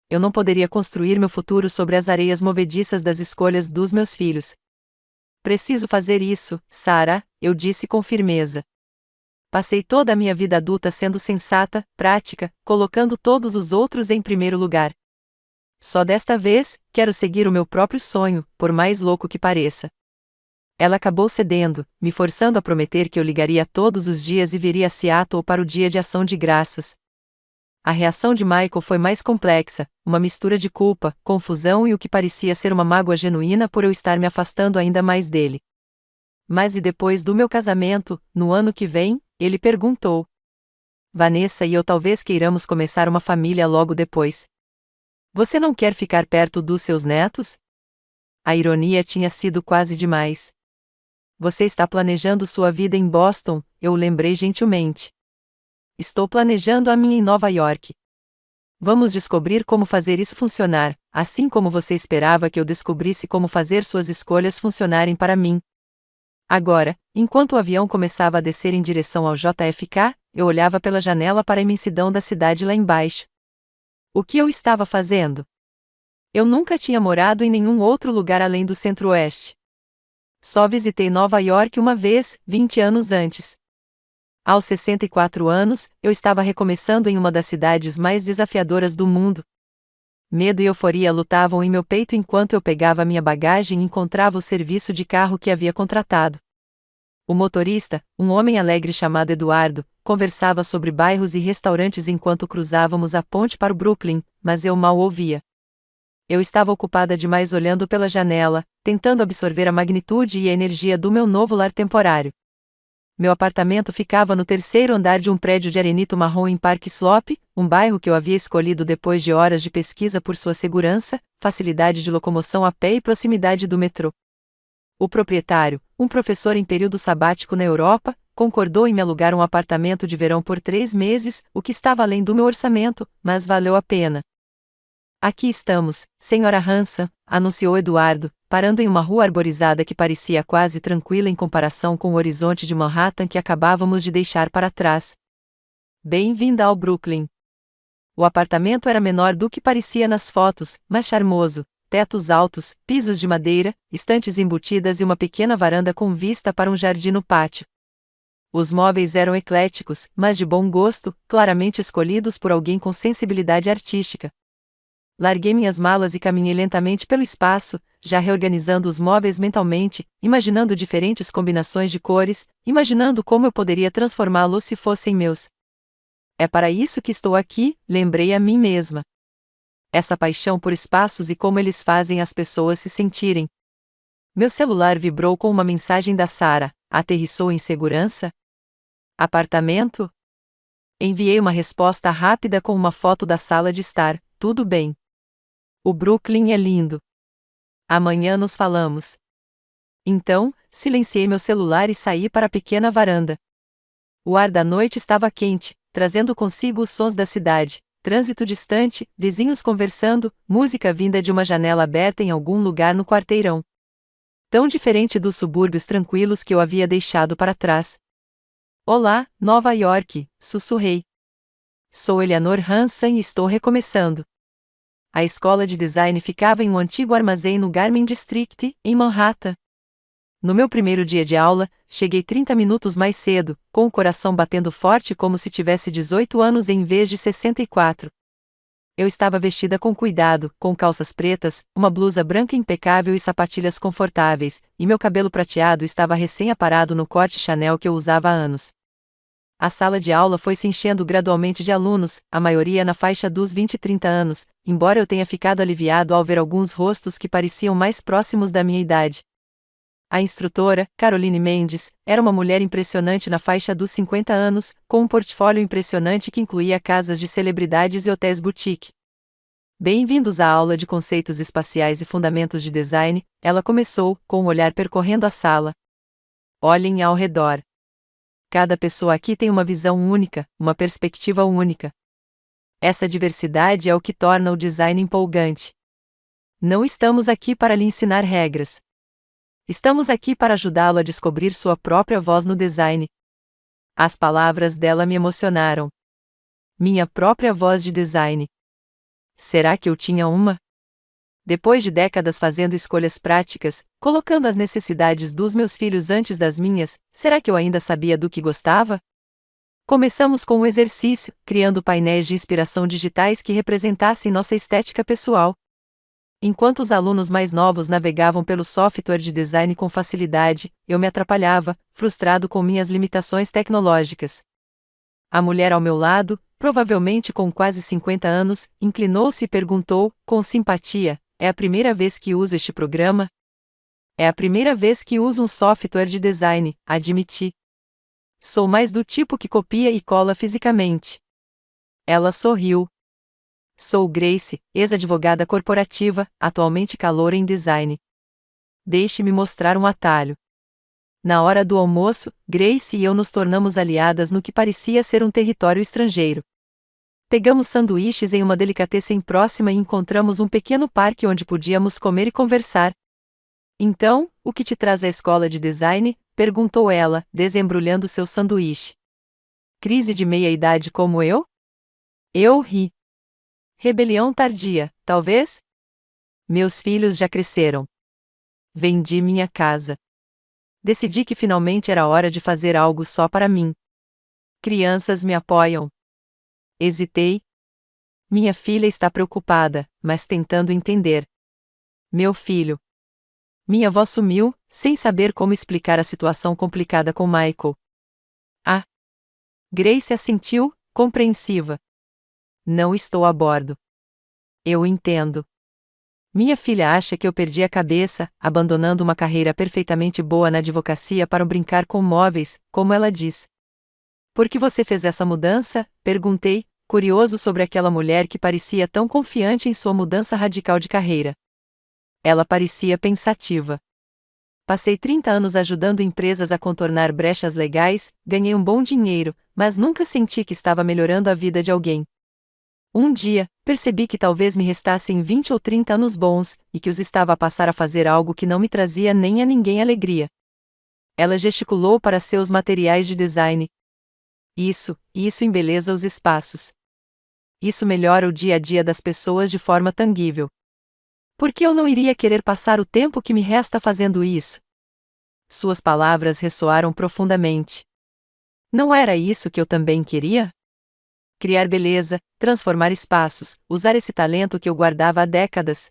Eu não poderia construir meu futuro sobre as areias movediças das escolhas dos meus filhos. Preciso fazer isso, Sarah, eu disse com firmeza. Passei toda a minha vida adulta sendo sensata, prática, colocando todos os outros em primeiro lugar. Só desta vez, quero seguir o meu próprio sonho, por mais louco que pareça. Ela acabou cedendo, me forçando a prometer que eu ligaria todos os dias e viria a Seattle para o Dia de Ação de Graças. A reação de Michael foi mais complexa, uma mistura de culpa, confusão e o que parecia ser uma mágoa genuína por eu estar me afastando ainda mais dele. Mas e depois do meu casamento, no ano que vem? Ele perguntou. Vanessa e eu talvez queiramos começar uma família logo depois. Você não quer ficar perto dos seus netos? A ironia tinha sido quase demais. Você está planejando sua vida em Boston, eu o lembrei gentilmente. Estou planejando a minha em Nova York. Vamos descobrir como fazer isso funcionar, assim como você esperava que eu descobrisse como fazer suas escolhas funcionarem para mim. Agora, enquanto o avião começava a descer em direção ao JFK, eu olhava pela janela para a imensidão da cidade lá embaixo. O que eu estava fazendo? Eu nunca tinha morado em nenhum outro lugar além do Centro-Oeste. Só visitei Nova York uma vez, 20 anos antes. Aos 64 anos, eu estava recomeçando em uma das cidades mais desafiadoras do mundo. Medo e euforia lutavam em meu peito enquanto eu pegava minha bagagem e encontrava o serviço de carro que havia contratado. O motorista, um homem alegre chamado Eduardo, conversava sobre bairros e restaurantes enquanto cruzávamos a ponte para o Brooklyn, mas eu mal ouvia. Eu estava ocupada demais olhando pela janela, tentando absorver a magnitude e a energia do meu novo lar temporário. Meu apartamento ficava no terceiro andar de um prédio de arenito marrom em Park Slope, um bairro que eu havia escolhido depois de horas de pesquisa por sua segurança, facilidade de locomoção a pé e proximidade do metrô. O proprietário, um professor em período sabático na Europa, concordou em me alugar um apartamento de verão por 3 meses, o que estava além do meu orçamento, mas valeu a pena. Aqui estamos, Sra. Hanson, anunciou Eduardo, parando em uma rua arborizada que parecia quase tranquila em comparação com o horizonte de Manhattan que acabávamos de deixar para trás. Bem-vinda ao Brooklyn. O apartamento era menor do que parecia nas fotos, mas charmoso, tetos altos, pisos de madeira, estantes embutidas e uma pequena varanda com vista para um jardim no pátio. Os móveis eram ecléticos, mas de bom gosto, claramente escolhidos por alguém com sensibilidade artística. Larguei minhas malas e caminhei lentamente pelo espaço, já reorganizando os móveis mentalmente, imaginando diferentes combinações de cores, imaginando como eu poderia transformá-los se fossem meus. É para isso que estou aqui, lembrei a mim mesma. Essa paixão por espaços e como eles fazem as pessoas se sentirem. Meu celular vibrou com uma mensagem da Sarah. Aterrissou em segurança? Apartamento? Enviei uma resposta rápida com uma foto da sala de estar. Tudo bem. O Brooklyn é lindo. Amanhã nos falamos. Então, silenciei meu celular e saí para a pequena varanda. O ar da noite estava quente, trazendo consigo os sons da cidade, trânsito distante, vizinhos conversando, música vinda de uma janela aberta em algum lugar no quarteirão. Tão diferente dos subúrbios tranquilos que eu havia deixado para trás. Olá, Nova York, sussurrei. Sou Eleanor Hanson e estou recomeçando. A escola de design ficava em um antigo armazém no Garment District, em Manhattan. No meu primeiro dia de aula, cheguei 30 minutos mais cedo, com o coração batendo forte como se tivesse 18 anos em vez de 64. Eu estava vestida com cuidado, com calças pretas, uma blusa branca impecável e sapatilhas confortáveis, e meu cabelo prateado estava recém-aparado no corte Chanel que eu usava há anos. A sala de aula foi se enchendo gradualmente de alunos, a maioria na faixa dos 20 e 30 anos, embora eu tenha ficado aliviado ao ver alguns rostos que pareciam mais próximos da minha idade. A instrutora, Caroline Mendes, era uma mulher impressionante na faixa dos 50 anos, com um portfólio impressionante que incluía casas de celebridades e hotéis boutique. Bem-vindos à aula de conceitos espaciais e fundamentos de design, ela começou, com um olhar percorrendo a sala. Olhem ao redor. Cada pessoa aqui tem uma visão única, uma perspectiva única. Essa diversidade é o que torna o design empolgante. Não estamos aqui para lhe ensinar regras. Estamos aqui para ajudá-lo a descobrir sua própria voz no design. As palavras dela me emocionaram. Minha própria voz de design. Será que eu tinha uma? Depois de décadas fazendo escolhas práticas, colocando as necessidades dos meus filhos antes das minhas, será que eu ainda sabia do que gostava? Começamos com um exercício, criando painéis de inspiração digitais que representassem nossa estética pessoal. Enquanto os alunos mais novos navegavam pelo software de design com facilidade, eu me atrapalhava, frustrado com minhas limitações tecnológicas. A mulher ao meu lado, provavelmente com quase 50 anos, inclinou-se e perguntou, com simpatia: é a primeira vez que uso este programa? É a primeira vez que uso um software de design, admiti. Sou mais do tipo que copia e cola fisicamente. Ela sorriu. Sou Grace, ex-advogada corporativa, atualmente caloura em design. Deixe-me mostrar um atalho. Na hora do almoço, Grace e eu nos tornamos aliadas no que parecia ser um território estrangeiro. Pegamos sanduíches em uma delicatessen próxima e encontramos um pequeno parque onde podíamos comer e conversar. Então, o que te traz à escola de design? Perguntou ela, desembrulhando seu sanduíche. Crise de meia-idade como eu? Eu ri. Rebelião tardia, talvez? Meus filhos já cresceram. Vendi minha casa. Decidi que finalmente era hora de fazer algo só para mim. Crianças me apoiam. Hesitei. Minha filha está preocupada, mas tentando entender. Meu filho. Minha voz sumiu, sem saber como explicar a situação complicada com Michael. Ah! Grace assentiu, compreensiva. Não estou a bordo. Eu entendo. Minha filha acha que eu perdi a cabeça, abandonando uma carreira perfeitamente boa na advocacia para brincar com móveis, como ela diz. Por que você fez essa mudança? Perguntei, curioso sobre aquela mulher que parecia tão confiante em sua mudança radical de carreira. Ela parecia pensativa. Passei 30 anos ajudando empresas a contornar brechas legais, ganhei um bom dinheiro, mas nunca senti que estava melhorando a vida de alguém. Um dia, percebi que talvez me restassem 20 ou 30 anos bons, e que os estava a passar a fazer algo que não me trazia nem a ninguém alegria. Ela gesticulou para seus materiais de design. Isso embeleza os espaços. Isso melhora o dia a dia das pessoas de forma tangível. Por que eu não iria querer passar o tempo que me resta fazendo isso? Suas palavras ressoaram profundamente. Não era isso que eu também queria? Criar beleza, transformar espaços, usar esse talento que eu guardava há décadas.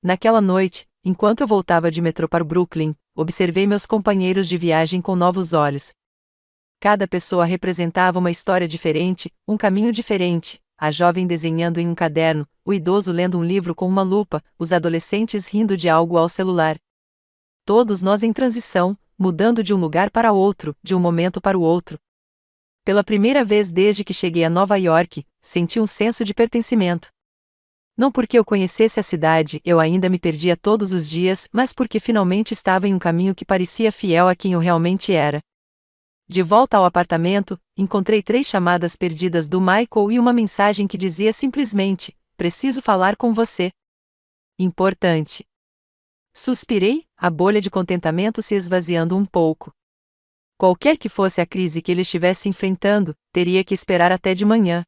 Naquela noite, enquanto eu voltava de metrô para o Brooklyn, observei meus companheiros de viagem com novos olhos. Cada pessoa representava uma história diferente, um caminho diferente, a jovem desenhando em um caderno, o idoso lendo um livro com uma lupa, os adolescentes rindo de algo ao celular. Todos nós em transição, mudando de um lugar para outro, de um momento para o outro. Pela primeira vez desde que cheguei a Nova York, senti um senso de pertencimento. Não porque eu conhecesse a cidade, eu ainda me perdia todos os dias, mas porque finalmente estava em um caminho que parecia fiel a quem eu realmente era. De volta ao apartamento, encontrei 3 chamadas perdidas do Michael e uma mensagem que dizia simplesmente: "Preciso falar com você." Importante. Suspirei, a bolha de contentamento se esvaziando um pouco. Qualquer que fosse a crise que ele estivesse enfrentando, teria que esperar até de manhã.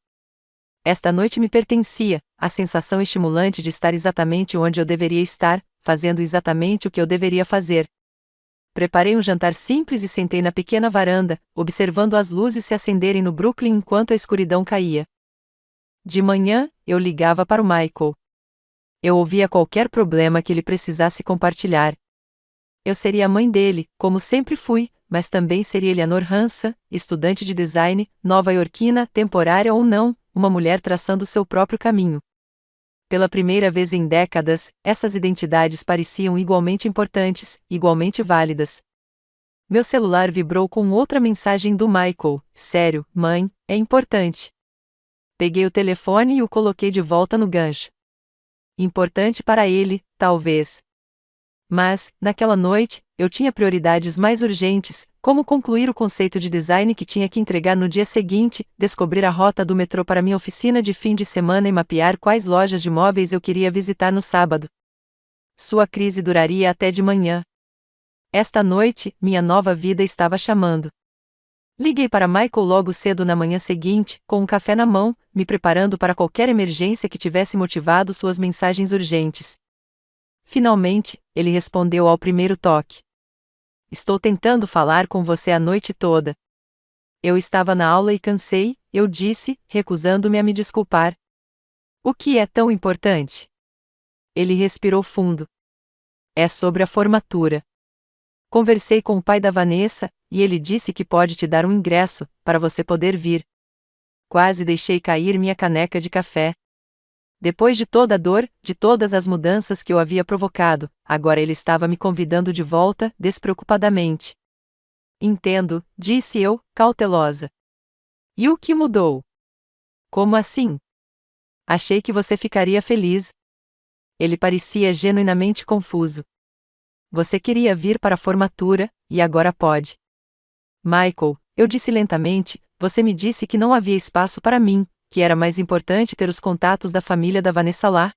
Esta noite me pertencia, a sensação estimulante de estar exatamente onde eu deveria estar, fazendo exatamente o que eu deveria fazer. Preparei um jantar simples e sentei na pequena varanda, observando as luzes se acenderem no Brooklyn enquanto a escuridão caía. De manhã, eu ligava para o Michael. Eu ouvia qualquer problema que ele precisasse compartilhar. Eu seria a mãe dele, como sempre fui, mas também seria Eleanor Hansa, estudante de design, nova-iorquina, temporária ou não, uma mulher traçando seu próprio caminho. Pela primeira vez em décadas, essas identidades pareciam igualmente importantes, igualmente válidas. Meu celular vibrou com outra mensagem do Michael: "Sério, mãe, é importante." Peguei o telefone e o coloquei de volta no gancho. Importante para ele, talvez. Mas, naquela noite, eu tinha prioridades mais urgentes, como concluir o conceito de design que tinha que entregar no dia seguinte, descobrir a rota do metrô para minha oficina de fim de semana e mapear quais lojas de móveis eu queria visitar no sábado. Sua crise duraria até de manhã. Esta noite, minha nova vida estava chamando. Liguei para Michael logo cedo na manhã seguinte, com um café na mão, me preparando para qualquer emergência que tivesse motivado suas mensagens urgentes. Finalmente, ele respondeu ao primeiro toque. "Estou tentando falar com você a noite toda." Eu estava na aula e cansei, eu disse, recusando-me a me desculpar. "O que é tão importante?" Ele respirou fundo. "É sobre a formatura." Conversei com o pai da Vanessa, e ele disse que pode te dar um ingresso, para você poder vir. Quase deixei cair minha caneca de café. Depois de toda a dor, de todas as mudanças que eu havia provocado, agora ele estava me convidando de volta, despreocupadamente. "Entendo", disse eu, cautelosa. "E o que mudou?" "Como assim?" "Achei que você ficaria feliz." Ele parecia genuinamente confuso. "Você queria vir para a formatura, e agora pode." "Michael", eu disse lentamente, "você me disse que não havia espaço para mim, que era mais importante ter os contatos da família da Vanessa lá.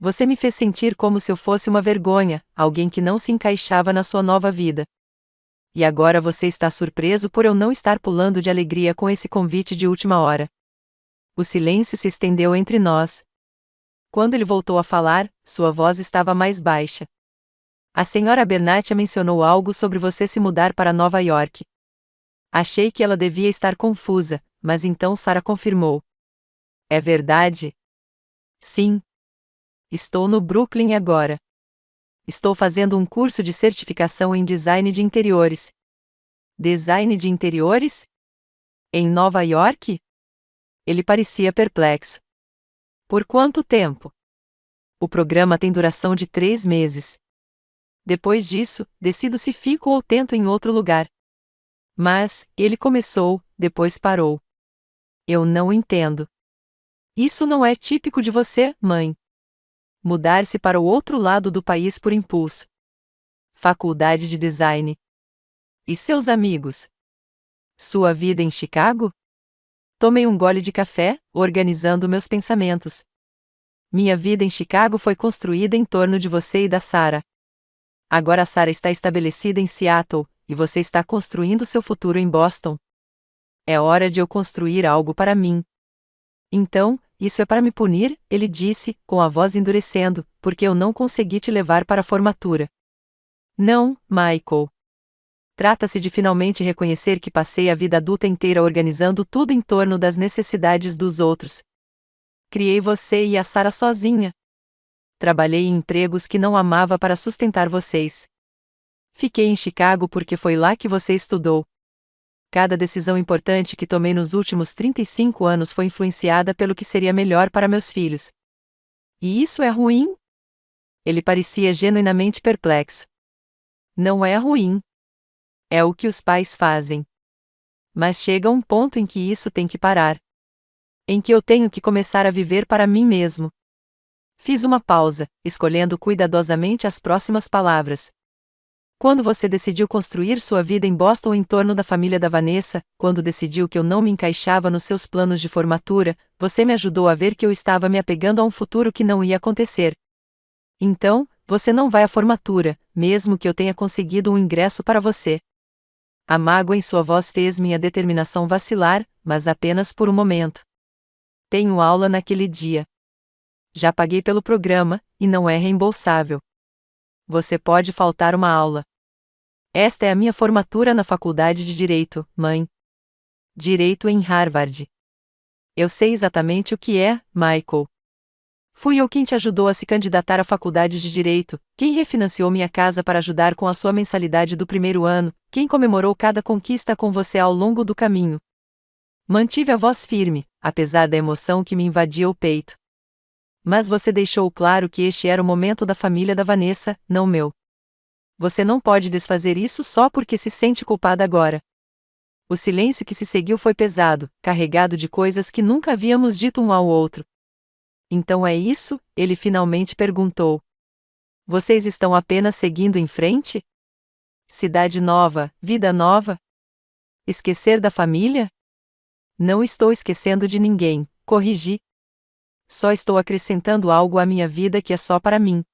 Você me fez sentir como se eu fosse uma vergonha, alguém que não se encaixava na sua nova vida. E agora você está surpreso por eu não estar pulando de alegria com esse convite de última hora." O silêncio se estendeu entre nós. Quando ele voltou a falar, sua voz estava mais baixa. "A senhora Bernatia mencionou algo sobre você se mudar para Nova York." Achei que ela devia estar confusa, mas então Sarah confirmou. "É verdade?" "Sim. Estou no Brooklyn agora. Estou fazendo um curso de certificação em design de interiores." "Design de interiores? Em Nova York?" Ele parecia perplexo. "Por quanto tempo?" O programa tem duração de 3 meses. Depois disso, decido se fico ou tento em outro lugar. Mas, ele começou, depois parou. Eu não entendo. Isso não é típico de você, mãe. Mudar-se para o outro lado do país por impulso. Faculdade de Design. E seus amigos? Sua vida em Chicago? Tomei um gole de café, organizando meus pensamentos. Minha vida em Chicago foi construída em torno de você e da Sarah. Agora a Sarah está estabelecida em Seattle, e você está construindo seu futuro em Boston. É hora de eu construir algo para mim. Então, isso é para me punir, ele disse, com a voz endurecendo, porque eu não consegui te levar para a formatura. Não, Michael. Trata-se de finalmente reconhecer que passei a vida adulta inteira organizando tudo em torno das necessidades dos outros. Criei você e a Sarah sozinha. Trabalhei em empregos que não amava para sustentar vocês. Fiquei em Chicago porque foi lá que você estudou. Cada decisão importante que tomei nos últimos 35 anos foi influenciada pelo que seria melhor para meus filhos. E isso é ruim? Ele parecia genuinamente perplexo. Não é ruim. É o que os pais fazem. Mas chega um ponto em que isso tem que parar. Em que eu tenho que começar a viver para mim mesmo. Fiz uma pausa, escolhendo cuidadosamente as próximas palavras. Quando você decidiu construir sua vida em Boston em torno da família da Vanessa, quando decidiu que eu não me encaixava nos seus planos de formatura, você me ajudou a ver que eu estava me apegando a um futuro que não ia acontecer. Então, você não vai à formatura, mesmo que eu tenha conseguido um ingresso para você. A mágoa em sua voz fez minha determinação vacilar, mas apenas por um momento. Tenho aula naquele dia. Já paguei pelo programa, e não é reembolsável. Você pode faltar uma aula. Esta é a minha formatura na faculdade de Direito, mãe. Direito em Harvard. Eu sei exatamente o que é, Michael. Fui eu quem te ajudou a se candidatar à faculdade de Direito, quem refinanciou minha casa para ajudar com a sua mensalidade do primeiro ano, quem comemorou cada conquista com você ao longo do caminho. Mantive a voz firme, apesar da emoção que me invadia o peito. Mas você deixou claro que este era o momento da família da Vanessa, não meu. Você não pode desfazer isso só porque se sente culpada agora. O silêncio que se seguiu foi pesado, carregado de coisas que nunca havíamos dito um ao outro. Então é isso? Ele finalmente perguntou. Vocês estão apenas seguindo em frente? Cidade nova, vida nova? Esquecer da família? Não estou esquecendo de ninguém, corrigi. Só estou acrescentando algo à minha vida que é só para mim.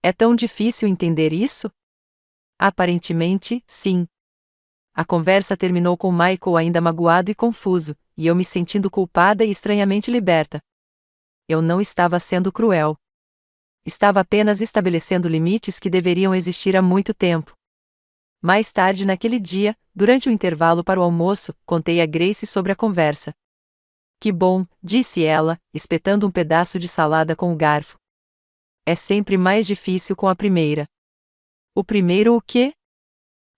É tão difícil entender isso? Aparentemente, sim. A conversa terminou com Michael ainda magoado e confuso, e eu me sentindo culpada e estranhamente liberta. Eu não estava sendo cruel. Estava apenas estabelecendo limites que deveriam existir há muito tempo. Mais tarde naquele dia, durante o intervalo para o almoço, contei a Grace sobre a conversa. Que bom, disse ela, espetando um pedaço de salada com o garfo. É sempre mais difícil com a primeira. O primeiro o quê?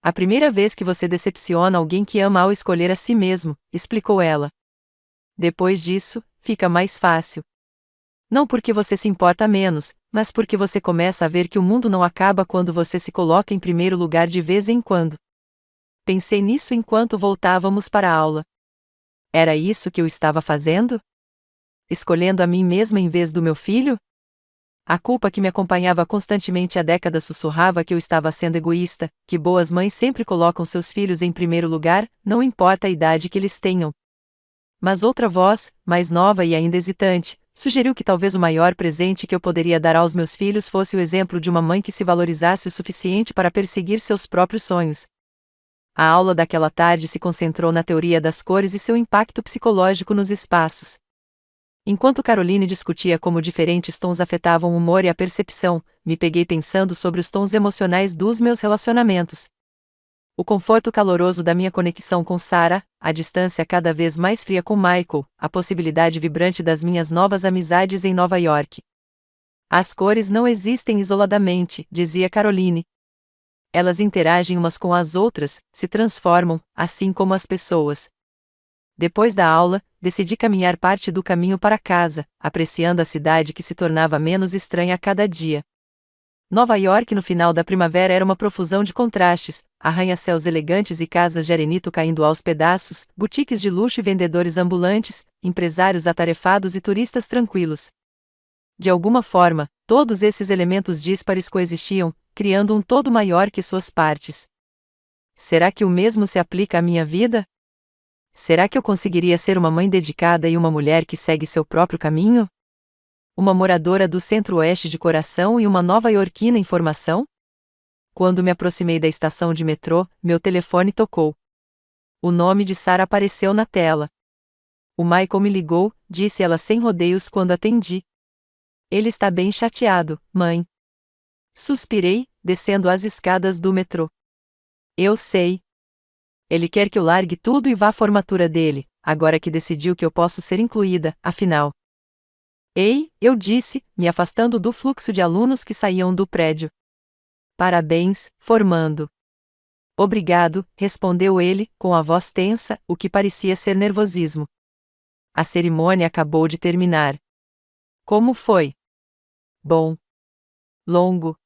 A primeira vez que você decepciona alguém que ama ao escolher a si mesmo, explicou ela. Depois disso, fica mais fácil. Não porque você se importa menos, mas porque você começa a ver que o mundo não acaba quando você se coloca em primeiro lugar de vez em quando. Pensei nisso enquanto voltávamos para a aula. Era isso que eu estava fazendo? Escolhendo a mim mesma em vez do meu filho? A culpa que me acompanhava constantemente há décadas sussurrava que eu estava sendo egoísta, que boas mães sempre colocam seus filhos em primeiro lugar, não importa a idade que eles tenham. Mas outra voz, mais nova e ainda hesitante, sugeriu que talvez o maior presente que eu poderia dar aos meus filhos fosse o exemplo de uma mãe que se valorizasse o suficiente para perseguir seus próprios sonhos. A aula daquela tarde se concentrou na teoria das cores e seu impacto psicológico nos espaços. Enquanto Caroline discutia como diferentes tons afetavam o humor e a percepção, me peguei pensando sobre os tons emocionais dos meus relacionamentos. O conforto caloroso da minha conexão com Sarah, a distância cada vez mais fria com Michael, a possibilidade vibrante das minhas novas amizades em Nova York. As cores não existem isoladamente, dizia Caroline. Elas interagem umas com as outras, se transformam, assim como as pessoas. Depois da aula, decidi caminhar parte do caminho para casa, apreciando a cidade que se tornava menos estranha a cada dia. Nova York no final da primavera era uma profusão de contrastes, arranha-céus elegantes e casas de arenito caindo aos pedaços, boutiques de luxo e vendedores ambulantes, empresários atarefados e turistas tranquilos. De alguma forma, todos esses elementos díspares coexistiam, criando um todo maior que suas partes. Será que o mesmo se aplica à minha vida? Será que eu conseguiria ser uma mãe dedicada e uma mulher que segue seu próprio caminho? Uma moradora do centro-oeste de coração e uma nova-iorquina em formação? Quando me aproximei da estação de metrô, meu telefone tocou. O nome de Sarah apareceu na tela. O Michael me ligou, disse ela sem rodeios quando atendi. Ele está bem chateado, mãe. Suspirei, descendo as escadas do metrô. Eu sei. Ele quer que eu largue tudo e vá à formatura dele, agora que decidiu que eu posso ser incluída, afinal. Ei, eu disse, me afastando do fluxo de alunos que saíam do prédio. Parabéns, formando. Obrigado, respondeu ele, com a voz tensa, o que parecia ser nervosismo. A cerimônia acabou de terminar. Como foi? Bom. Longo.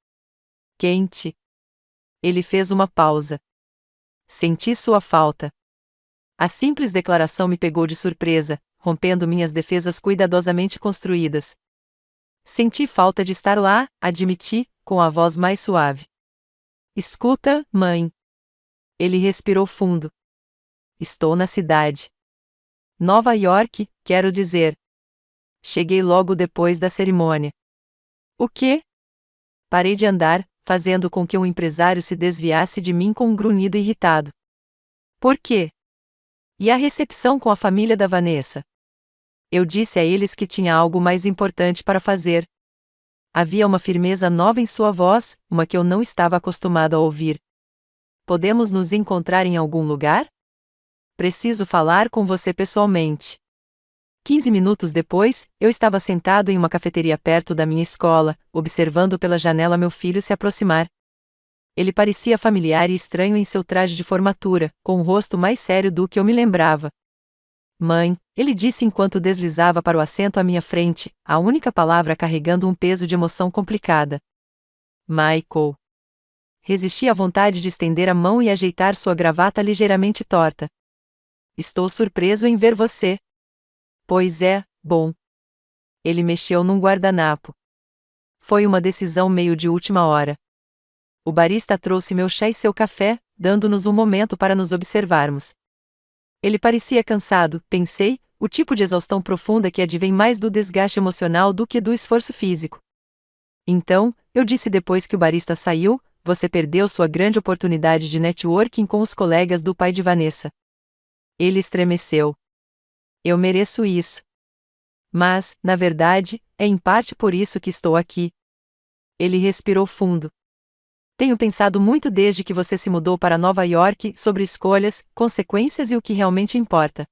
Quente. Ele fez uma pausa. Senti sua falta. A simples declaração me pegou de surpresa, rompendo minhas defesas cuidadosamente construídas. Senti falta de estar lá, admiti, com a voz mais suave. Escuta, mãe. Ele respirou fundo. Estou na cidade. Nova York, quero dizer. Cheguei logo depois da cerimônia. O quê? Parei de andar, fazendo com que um empresário se desviasse de mim com um grunhido irritado. Por quê? E a recepção com a família da Vanessa? Eu disse a eles que tinha algo mais importante para fazer. Havia uma firmeza nova em sua voz, uma que eu não estava acostumado a ouvir. Podemos nos encontrar em algum lugar? Preciso falar com você pessoalmente. 15 minutos depois, eu estava sentado em uma cafeteria perto da minha escola, observando pela janela meu filho se aproximar. Ele parecia familiar e estranho em seu traje de formatura, com um rosto mais sério do que eu me lembrava. Mãe, ele disse enquanto deslizava para o assento à minha frente, a única palavra carregando um peso de emoção complicada. Michael. Resisti à vontade de estender a mão e ajeitar sua gravata ligeiramente torta. Estou surpreso em ver você. Pois é, bom. Ele mexeu num guardanapo. Foi uma decisão meio de última hora. O barista trouxe meu chá e seu café, dando-nos um momento para nos observarmos. Ele parecia cansado, pensei, o tipo de exaustão profunda que advém mais do desgaste emocional do que do esforço físico. Então, eu disse depois que o barista saiu, você perdeu sua grande oportunidade de networking com os colegas do pai de Vanessa. Ele estremeceu. Eu mereço isso. Mas, na verdade, é em parte por isso que estou aqui. Ele respirou fundo. Tenho pensado muito desde que você se mudou para Nova York sobre escolhas, consequências e o que realmente importa.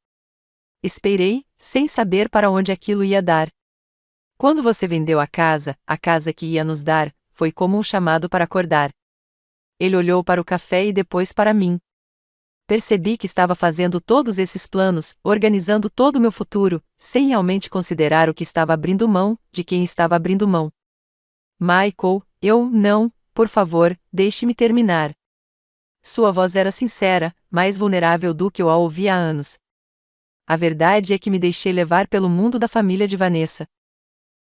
Esperei, sem saber para onde aquilo ia dar. Quando você vendeu a casa que ia nos dar, foi como um chamado para acordar. Ele olhou para o café e depois para mim. Percebi que estava fazendo todos esses planos, organizando todo o meu futuro, sem realmente considerar o que estava abrindo mão, de quem estava abrindo mão. Michael, não, por favor, deixe-me terminar. Sua voz era sincera, mais vulnerável do que eu a ouvia há anos. A verdade é que me deixei levar pelo mundo da família de Vanessa.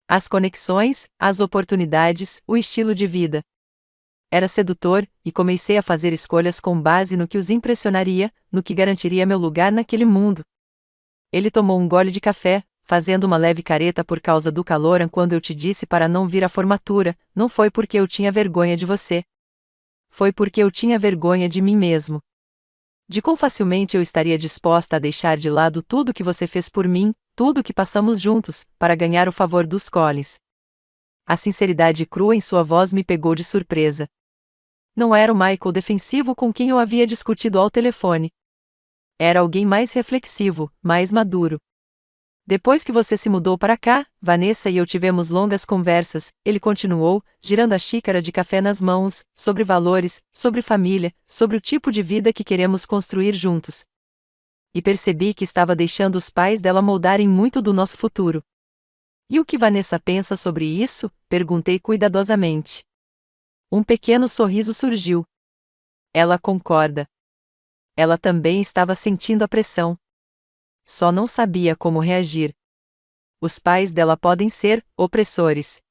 As conexões, as oportunidades, o estilo de vida. Era sedutor, e comecei a fazer escolhas com base no que os impressionaria, no que garantiria meu lugar naquele mundo. Ele tomou um gole de café, fazendo uma leve careta por causa do calor quando eu te disse para não vir à formatura, não foi porque eu tinha vergonha de você. Foi porque eu tinha vergonha de mim mesmo. De quão facilmente eu estaria disposta a deixar de lado tudo que você fez por mim, tudo que passamos juntos, para ganhar o favor dos Collins. A sinceridade crua em sua voz me pegou de surpresa. Não era o Michael defensivo com quem eu havia discutido ao telefone. Era alguém mais reflexivo, mais maduro. Depois que você se mudou para cá, Vanessa e eu tivemos longas conversas, ele continuou, girando a xícara de café nas mãos, sobre valores, sobre família, sobre o tipo de vida que queremos construir juntos. E percebi que estava deixando os pais dela moldarem muito do nosso futuro. E o que Vanessa pensa sobre isso? Perguntei cuidadosamente. Um pequeno sorriso surgiu. Ela concorda. Ela também estava sentindo a pressão. Só não sabia como reagir. Os pais dela podem ser opressores.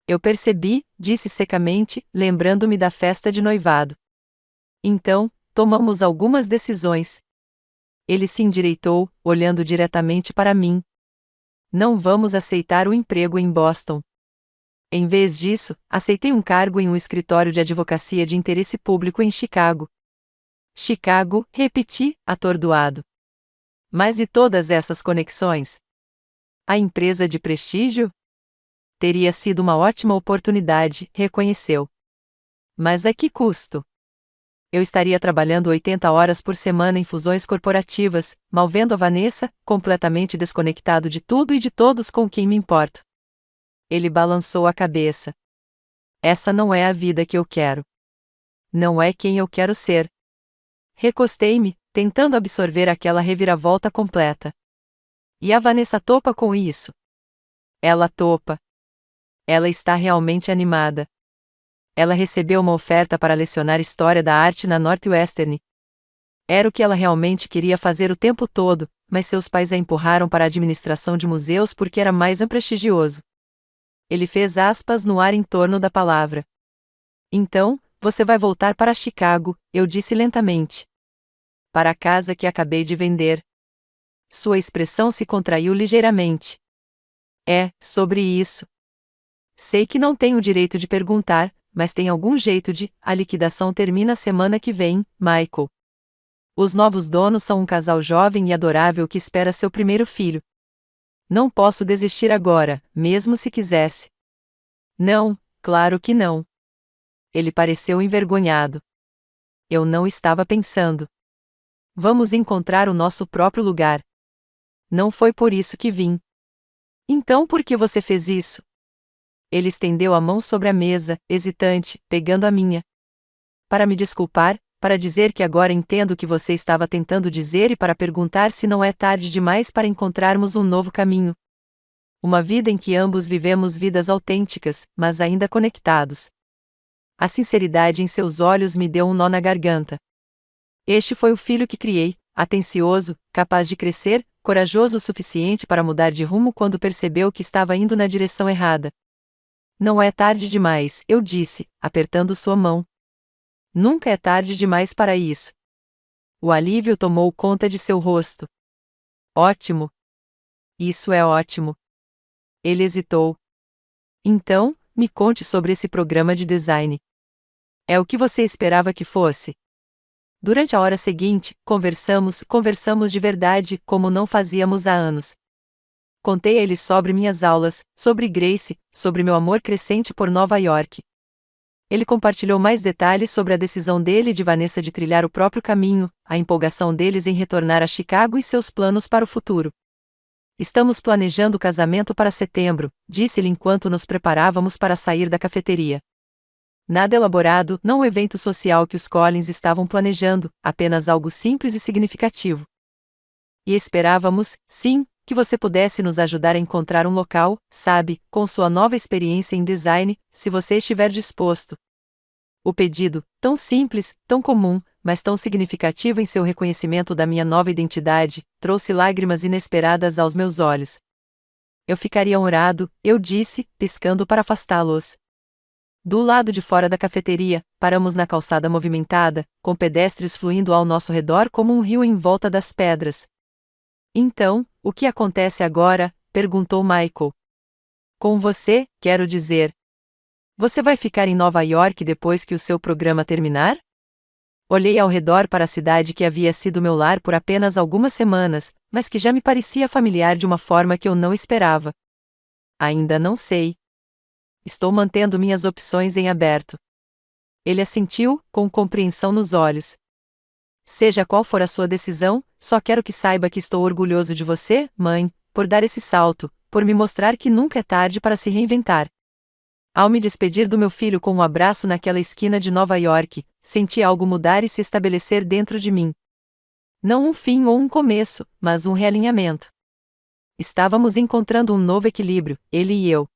Eu percebi, disse secamente, lembrando-me da festa de noivado. Então, tomamos algumas decisões. Ele se endireitou, olhando diretamente para mim. Não vamos aceitar o emprego em Boston. Em vez disso, aceitei um cargo em um escritório de advocacia de interesse público em Chicago. Chicago, repeti, atordoado. Mas e todas essas conexões? A empresa de prestígio? Teria sido uma ótima oportunidade, reconheceu. Mas a que custo? Eu estaria trabalhando 80 horas por semana em fusões corporativas, mal vendo a Vanessa, completamente desconectado de tudo e de todos com quem me importo. Ele balançou a cabeça. Essa não é a vida que eu quero. Não é quem eu quero ser. Recostei-me, tentando absorver aquela reviravolta completa. E a Vanessa topa com isso? Ela topa. Ela está realmente animada. Ela recebeu uma oferta para lecionar História da Arte na Northwestern. Era o que ela realmente queria fazer o tempo todo, mas seus pais a empurraram para a administração de museus porque era mais prestigioso. Ele fez aspas no ar em torno da palavra. Então, você vai voltar para Chicago, eu disse lentamente. Para a casa que acabei de vender. Sua expressão se contraiu ligeiramente. É, sobre isso. Sei que não tenho o direito de perguntar, mas tem algum jeito de, a liquidação termina semana que vem, Michael. Os novos donos são um casal jovem e adorável que espera seu primeiro filho. Não posso desistir agora, mesmo se quisesse. Não, claro que não. Ele pareceu envergonhado. Eu não estava pensando. Vamos encontrar o nosso próprio lugar. Não foi por isso que vim. Então por que você fez isso? Ele estendeu a mão sobre a mesa, hesitante, pegando a minha. Para me desculpar, para dizer que agora entendo o que você estava tentando dizer e para perguntar se não é tarde demais para encontrarmos um novo caminho. Uma vida em que ambos vivemos vidas autênticas, mas ainda conectados. A sinceridade em seus olhos me deu um nó na garganta. Este foi o filho que criei, atencioso, capaz de crescer, corajoso o suficiente para mudar de rumo quando percebeu que estava indo na direção errada. Não é tarde demais, eu disse, apertando sua mão. Nunca é tarde demais para isso. O alívio tomou conta de seu rosto. Ótimo. Isso é ótimo. Ele hesitou. Então, me conte sobre esse programa de design. É o que você esperava que fosse? Durante a hora seguinte, conversamos de verdade, como não fazíamos há anos. Contei a ele sobre minhas aulas, sobre Grace, sobre meu amor crescente por Nova York. Ele compartilhou mais detalhes sobre a decisão dele e de Vanessa de trilhar o próprio caminho, a empolgação deles em retornar a Chicago e seus planos para o futuro. Estamos planejando o casamento para setembro, disse-lhe enquanto nos preparávamos para sair da cafeteria. Nada elaborado, não o evento social que os Collins estavam planejando, apenas algo simples e significativo. E esperávamos, sim, que você pudesse nos ajudar a encontrar um local, sabe, com sua nova experiência em design, se você estiver disposto. O pedido, tão simples, tão comum, mas tão significativo em seu reconhecimento da minha nova identidade, trouxe lágrimas inesperadas aos meus olhos. Eu ficaria honrado, eu disse, piscando para afastá-los. Do lado de fora da cafeteria, paramos na calçada movimentada, com pedestres fluindo ao nosso redor como um rio em volta das pedras. Então, o que acontece agora? Perguntou Michael. Com você, quero dizer. Você vai ficar em Nova York depois que o seu programa terminar? Olhei ao redor para a cidade que havia sido meu lar por apenas algumas semanas, mas que já me parecia familiar de uma forma que eu não esperava. Ainda não sei. Estou mantendo minhas opções em aberto. Ele assentiu, com compreensão nos olhos. Seja qual for a sua decisão, só quero que saiba que estou orgulhoso de você, mãe, por dar esse salto, por me mostrar que nunca é tarde para se reinventar. Ao me despedir do meu filho com um abraço naquela esquina de Nova York, senti algo mudar e se estabelecer dentro de mim. Não um fim ou um começo, mas um realinhamento. Estávamos encontrando um novo equilíbrio, ele e eu.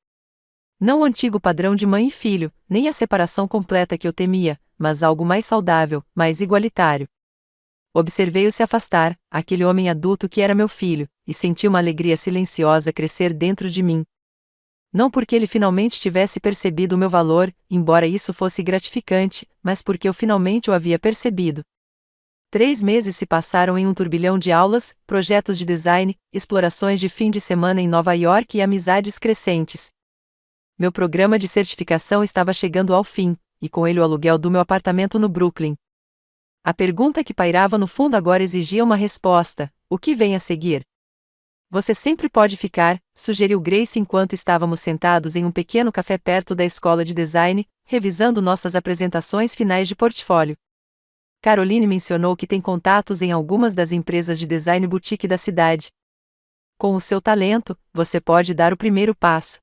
Não o antigo padrão de mãe e filho, nem a separação completa que eu temia, mas algo mais saudável, mais igualitário. Observei-o se afastar, aquele homem adulto que era meu filho, e senti uma alegria silenciosa crescer dentro de mim. Não porque ele finalmente tivesse percebido o meu valor, embora isso fosse gratificante, mas porque eu finalmente o havia percebido. 3 meses se passaram em um turbilhão de aulas, projetos de design, explorações de fim de semana em Nova York e amizades crescentes. Meu programa de certificação estava chegando ao fim, e com ele o aluguel do meu apartamento no Brooklyn. A pergunta que pairava no fundo agora exigia uma resposta: o que vem a seguir? Você sempre pode ficar, sugeriu Grace enquanto estávamos sentados em um pequeno café perto da escola de design, revisando nossas apresentações finais de portfólio. Caroline mencionou que tem contatos em algumas das empresas de design boutique da cidade. Com o seu talento, você pode dar o primeiro passo.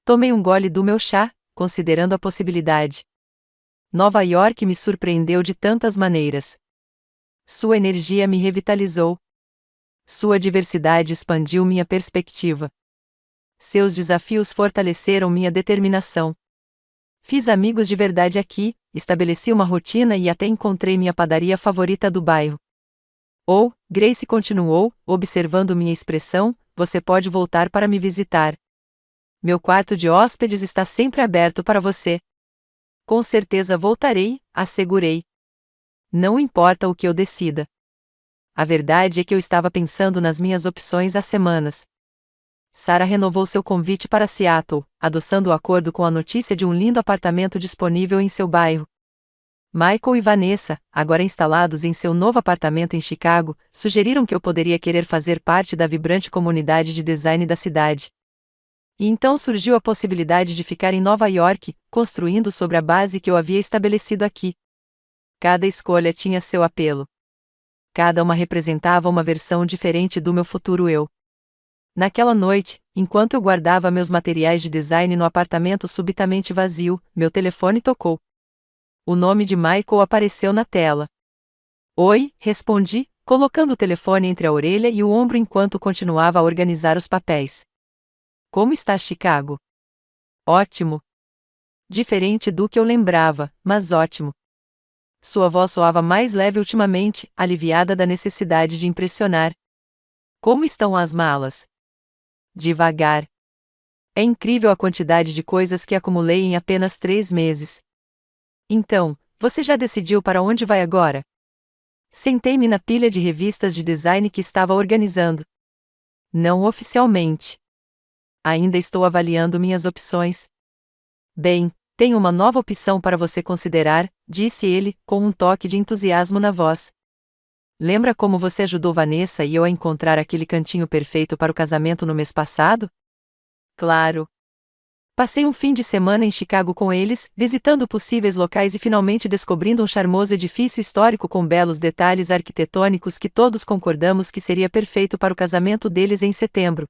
Tomei um gole do meu chá, considerando a possibilidade. Nova York me surpreendeu de tantas maneiras. Sua energia me revitalizou. Sua diversidade expandiu minha perspectiva. Seus desafios fortaleceram minha determinação. Fiz amigos de verdade aqui, estabeleci uma rotina e até encontrei minha padaria favorita do bairro. Grace continuou, observando minha expressão, você pode voltar para me visitar. Meu quarto de hóspedes está sempre aberto para você. Com certeza voltarei, assegurei. Não importa o que eu decida. A verdade é que eu estava pensando nas minhas opções há semanas. Sarah renovou seu convite para Seattle, adoçando o acordo com a notícia de um lindo apartamento disponível em seu bairro. Michael e Vanessa, agora instalados em seu novo apartamento em Chicago, sugeriram que eu poderia querer fazer parte da vibrante comunidade de design da cidade. E então surgiu a possibilidade de ficar em Nova York, construindo sobre a base que eu havia estabelecido aqui. Cada escolha tinha seu apelo. Cada uma representava uma versão diferente do meu futuro eu. Naquela noite, enquanto eu guardava meus materiais de design no apartamento subitamente vazio, meu telefone tocou. O nome de Michael apareceu na tela. Oi, respondi, colocando o telefone entre a orelha e o ombro enquanto continuava a organizar os papéis. Como está Chicago? Ótimo. Diferente do que eu lembrava, mas ótimo. Sua voz soava mais leve ultimamente, aliviada da necessidade de impressionar. Como estão as malas? Devagar. É incrível a quantidade de coisas que acumulei em apenas 3 meses. Então, você já decidiu para onde vai agora? Sentei-me na pilha de revistas de design que estava organizando. Não oficialmente. Ainda estou avaliando minhas opções. Bem, tenho uma nova opção para você considerar, disse ele, com um toque de entusiasmo na voz. Lembra como você ajudou Vanessa e eu a encontrar aquele cantinho perfeito para o casamento no mês passado? Claro. Passei um fim de semana em Chicago com eles, visitando possíveis locais e finalmente descobrindo um charmoso edifício histórico com belos detalhes arquitetônicos que todos concordamos que seria perfeito para o casamento deles em setembro.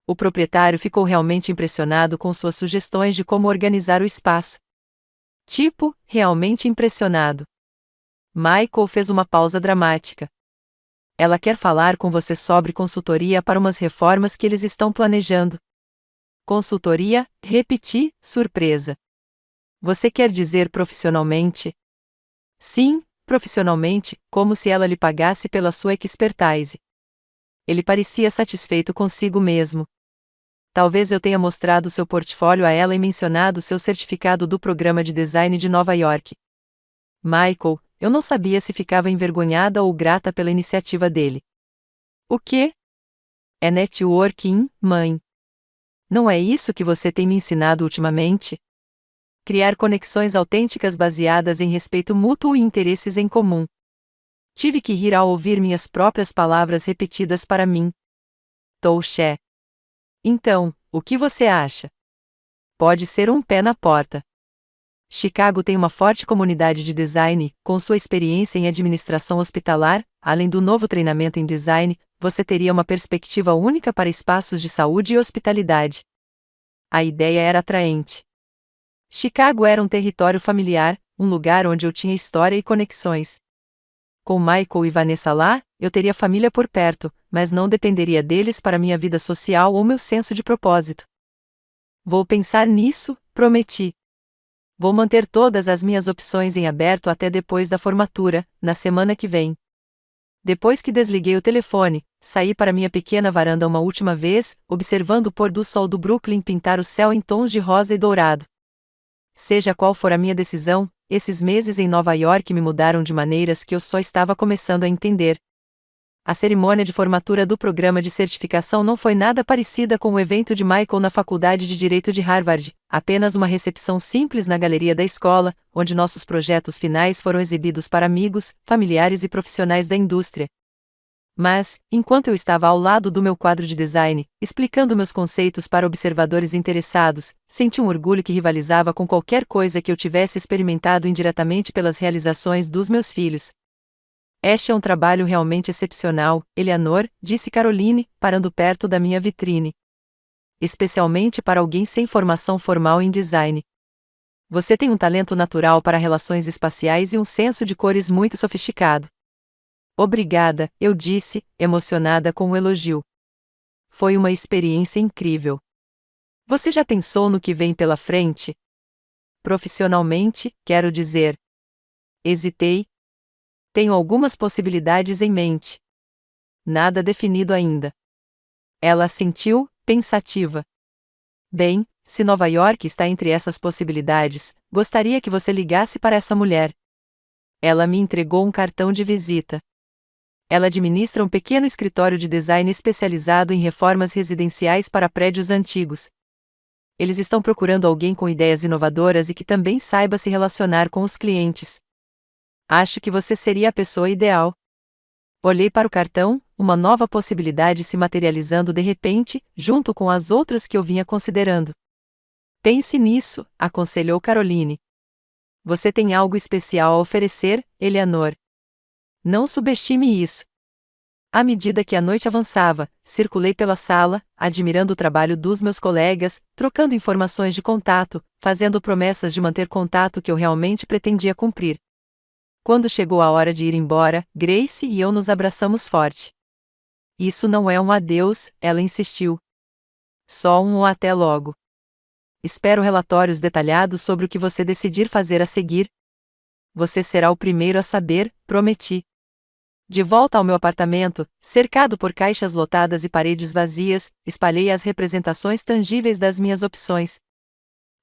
O proprietário ficou realmente impressionado com suas sugestões de como organizar o espaço. Realmente impressionado. Michael fez uma pausa dramática. Ela quer falar com você sobre consultoria para umas reformas que eles estão planejando. Consultoria? Repeti, surpresa. Você quer dizer profissionalmente? Sim, profissionalmente, como se ela lhe pagasse pela sua expertise. Ele parecia satisfeito consigo mesmo. Talvez eu tenha mostrado seu portfólio a ela e mencionado seu certificado do programa de design de Nova York. Michael, eu não sabia se ficava envergonhada ou grata pela iniciativa dele. O quê? É networking, mãe. Não é isso que você tem me ensinado ultimamente? Criar conexões autênticas baseadas em respeito mútuo e interesses em comum. Tive que rir ao ouvir minhas próprias palavras repetidas para mim. Touché. Então, o que você acha? Pode ser um pé na porta. Chicago tem uma forte comunidade de design, com sua experiência em administração hospitalar, além do novo treinamento em design, você teria uma perspectiva única para espaços de saúde e hospitalidade. A ideia era atraente. Chicago era um território familiar, um lugar onde eu tinha história e conexões. Com Michael e Vanessa lá, eu teria família por perto, mas não dependeria deles para minha vida social ou meu senso de propósito. Vou pensar nisso, prometi. Vou manter todas as minhas opções em aberto até depois da formatura, na semana que vem. Depois que desliguei o telefone, saí para minha pequena varanda uma última vez, observando o pôr do sol do Brooklyn pintar o céu em tons de rosa e dourado. Seja qual for a minha decisão, esses meses em Nova York me mudaram de maneiras que eu só estava começando a entender. A cerimônia de formatura do programa de certificação não foi nada parecida com o evento de Michael na Faculdade de Direito de Harvard, apenas uma recepção simples na galeria da escola, onde nossos projetos finais foram exibidos para amigos, familiares e profissionais da indústria. Mas, enquanto eu estava ao lado do meu quadro de design, explicando meus conceitos para observadores interessados, senti um orgulho que rivalizava com qualquer coisa que eu tivesse experimentado indiretamente pelas realizações dos meus filhos. Este é um trabalho realmente excepcional, Eleanor, disse Caroline, parando perto da minha vitrine. Especialmente para alguém sem formação formal em design. Você tem um talento natural para relações espaciais e um senso de cores muito sofisticado. Obrigada, eu disse, emocionada com o elogio. Foi uma experiência incrível. Você já pensou no que vem pela frente? Profissionalmente, quero dizer. Hesitei. Tenho algumas possibilidades em mente. Nada definido ainda. Ela assentiu, pensativa. Bem, se Nova York está entre essas possibilidades, gostaria que você ligasse para essa mulher. Ela me entregou um cartão de visita. Ela administra um pequeno escritório de design especializado em reformas residenciais para prédios antigos. Eles estão procurando alguém com ideias inovadoras e que também saiba se relacionar com os clientes. Acho que você seria a pessoa ideal. Olhei para o cartão, uma nova possibilidade se materializando de repente, junto com as outras que eu vinha considerando. Pense nisso, aconselhou Caroline. Você tem algo especial a oferecer, Eleanor. Não subestime isso. À medida que a noite avançava, circulei pela sala, admirando o trabalho dos meus colegas, trocando informações de contato, fazendo promessas de manter contato que eu realmente pretendia cumprir. Quando chegou a hora de ir embora, Grace e eu nos abraçamos forte. Isso não é um adeus, ela insistiu. Só um até logo. Espero relatórios detalhados sobre o que você decidir fazer a seguir. Você será o primeiro a saber, prometi. De volta ao meu apartamento, cercado por caixas lotadas e paredes vazias, espalhei as representações tangíveis das minhas opções.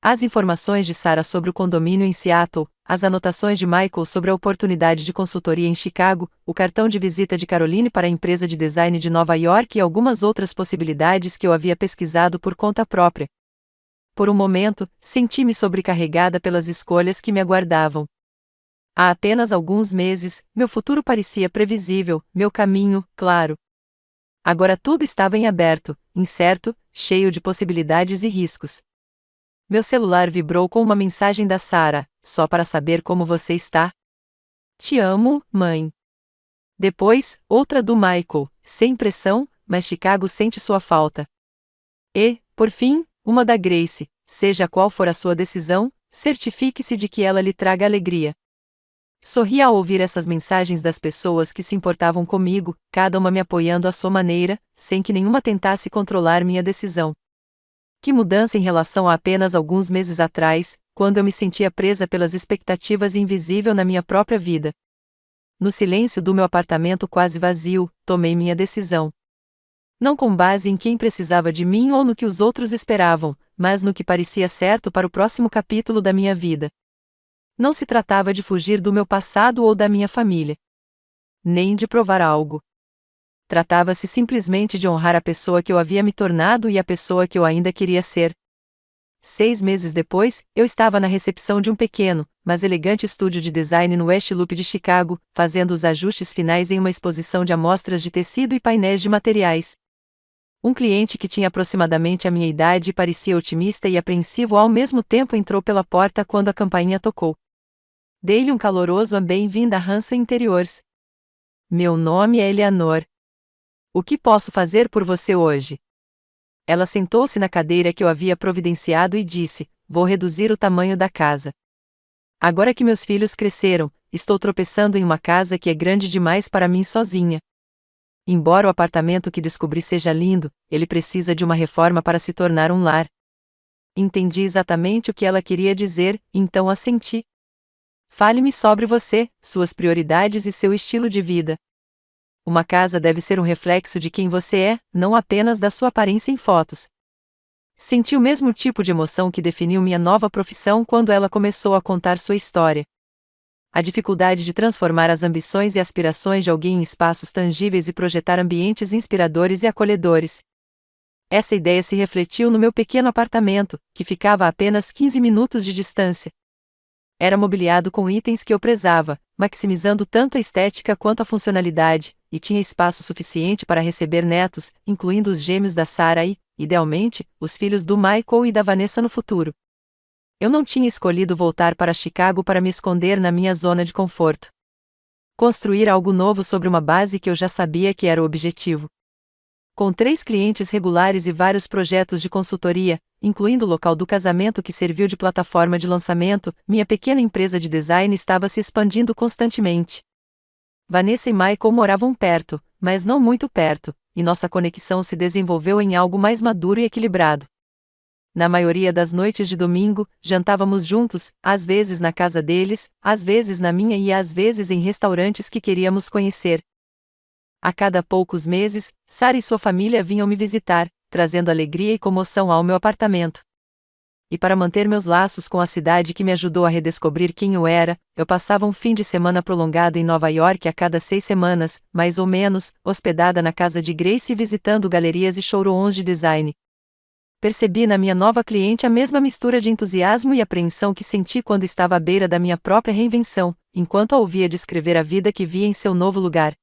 As informações de Sarah sobre o condomínio em Seattle, as anotações de Michael sobre a oportunidade de consultoria em Chicago, o cartão de visita de Caroline para a empresa de design de Nova York e algumas outras possibilidades que eu havia pesquisado por conta própria. Por um momento, senti-me sobrecarregada pelas escolhas que me aguardavam. Há apenas alguns meses, meu futuro parecia previsível, meu caminho, claro. Agora tudo estava em aberto, incerto, cheio de possibilidades e riscos. Meu celular vibrou com uma mensagem da Sarah, só para saber como você está. Te amo, mãe. Depois, outra do Michael, sem pressão, mas Chicago sente sua falta. E, por fim, uma da Grace, seja qual for a sua decisão, certifique-se de que ela lhe traga alegria. Sorri ao ouvir essas mensagens das pessoas que se importavam comigo, cada uma me apoiando à sua maneira, sem que nenhuma tentasse controlar minha decisão. Que mudança em relação a apenas alguns meses atrás, quando eu me sentia presa pelas expectativas invisíveis na minha própria vida. No silêncio do meu apartamento quase vazio, tomei minha decisão. Não com base em quem precisava de mim ou no que os outros esperavam, mas no que parecia certo para o próximo capítulo da minha vida. Não se tratava de fugir do meu passado ou da minha família. Nem de provar algo. Tratava-se simplesmente de honrar a pessoa que eu havia me tornado e a pessoa que eu ainda queria ser. 6 meses depois, eu estava na recepção de um pequeno, mas elegante estúdio de design no West Loop de Chicago, fazendo os ajustes finais em uma exposição de amostras de tecido e painéis de materiais. Um cliente que tinha aproximadamente a minha idade e parecia otimista e apreensivo ao mesmo tempo entrou pela porta quando a campainha tocou. Dei-lhe um caloroso bem-vindo a Hansa Interiors. Meu nome é Eleanor. O que posso fazer por você hoje? Ela sentou-se na cadeira que eu havia providenciado e disse: vou reduzir o tamanho da casa. Agora que meus filhos cresceram, estou tropeçando em uma casa que é grande demais para mim sozinha. Embora o apartamento que descobri seja lindo, ele precisa de uma reforma para se tornar um lar. Entendi exatamente o que ela queria dizer, então assenti. Fale-me sobre você, suas prioridades e seu estilo de vida. Uma casa deve ser um reflexo de quem você é, não apenas da sua aparência em fotos. Senti o mesmo tipo de emoção que definiu minha nova profissão quando ela começou a contar sua história. A dificuldade de transformar as ambições e aspirações de alguém em espaços tangíveis e projetar ambientes inspiradores e acolhedores. Essa ideia se refletiu no meu pequeno apartamento, que ficava a apenas 15 minutos de distância. Era mobiliado com itens que eu prezava, maximizando tanto a estética quanto a funcionalidade, e tinha espaço suficiente para receber netos, incluindo os gêmeos da Sarah e, idealmente, os filhos do Michael e da Vanessa no futuro. Eu não tinha escolhido voltar para Chicago para me esconder na minha zona de conforto. Construir algo novo sobre uma base que eu já sabia que era o objetivo. Com 3 clientes regulares e vários projetos de consultoria, incluindo o local do casamento que serviu de plataforma de lançamento, minha pequena empresa de design estava se expandindo constantemente. Vanessa e Michael moravam perto, mas não muito perto, e nossa conexão se desenvolveu em algo mais maduro e equilibrado. Na maioria das noites de domingo, jantávamos juntos, às vezes na casa deles, às vezes na minha e às vezes em restaurantes que queríamos conhecer. A cada poucos meses, Sarah e sua família vinham me visitar, trazendo alegria e comoção ao meu apartamento. E para manter meus laços com a cidade que me ajudou a redescobrir quem eu era, eu passava um fim de semana prolongado em Nova York a cada 6 semanas, mais ou menos, hospedada na casa de Grace e visitando galerias e showrooms de design. Percebi na minha nova cliente a mesma mistura de entusiasmo e apreensão que senti quando estava à beira da minha própria reinvenção, enquanto a ouvia descrever a vida que via em seu novo lugar.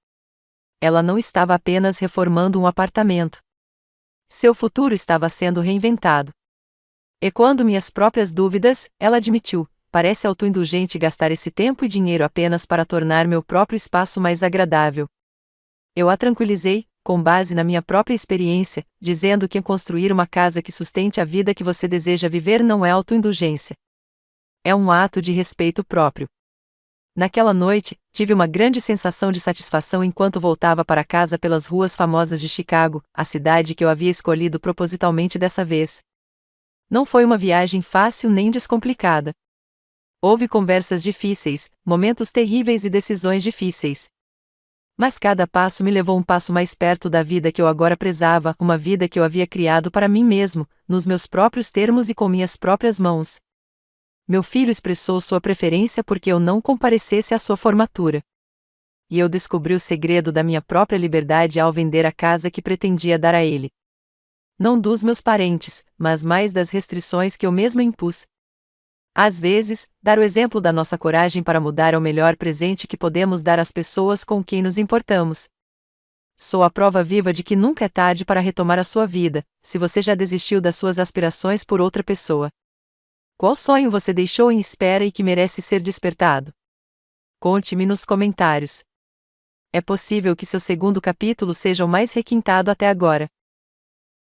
Ela não estava apenas reformando um apartamento. Seu futuro estava sendo reinventado. Ecoando minhas próprias dúvidas, ela admitiu: parece autoindulgente gastar esse tempo e dinheiro apenas para tornar meu próprio espaço mais agradável. Eu a tranquilizei, com base na minha própria experiência, dizendo que construir uma casa que sustente a vida que você deseja viver não é autoindulgência. É um ato de respeito próprio. Naquela noite, tive uma grande sensação de satisfação enquanto voltava para casa pelas ruas famosas de Chicago, a cidade que eu havia escolhido propositalmente dessa vez. Não foi uma viagem fácil nem descomplicada. Houve conversas difíceis, momentos terríveis e decisões difíceis. Mas cada passo me levou um passo mais perto da vida que eu agora prezava, uma vida que eu havia criado para mim mesmo, nos meus próprios termos e com minhas próprias mãos. Meu filho expressou sua preferência porque eu não comparecesse à sua formatura. E eu descobri o segredo da minha própria liberdade ao vender a casa que pretendia dar a ele. Não dos meus parentes, mas mais das restrições que eu mesmo impus. Às vezes, dar o exemplo da nossa coragem para mudar é o melhor presente que podemos dar às pessoas com quem nos importamos. Sou a prova viva de que nunca é tarde para retomar a sua vida, se você já desistiu das suas aspirações por outra pessoa. Qual sonho você deixou em espera e que merece ser despertado? Conte-me nos comentários. É possível que seu segundo capítulo seja o mais requintado até agora.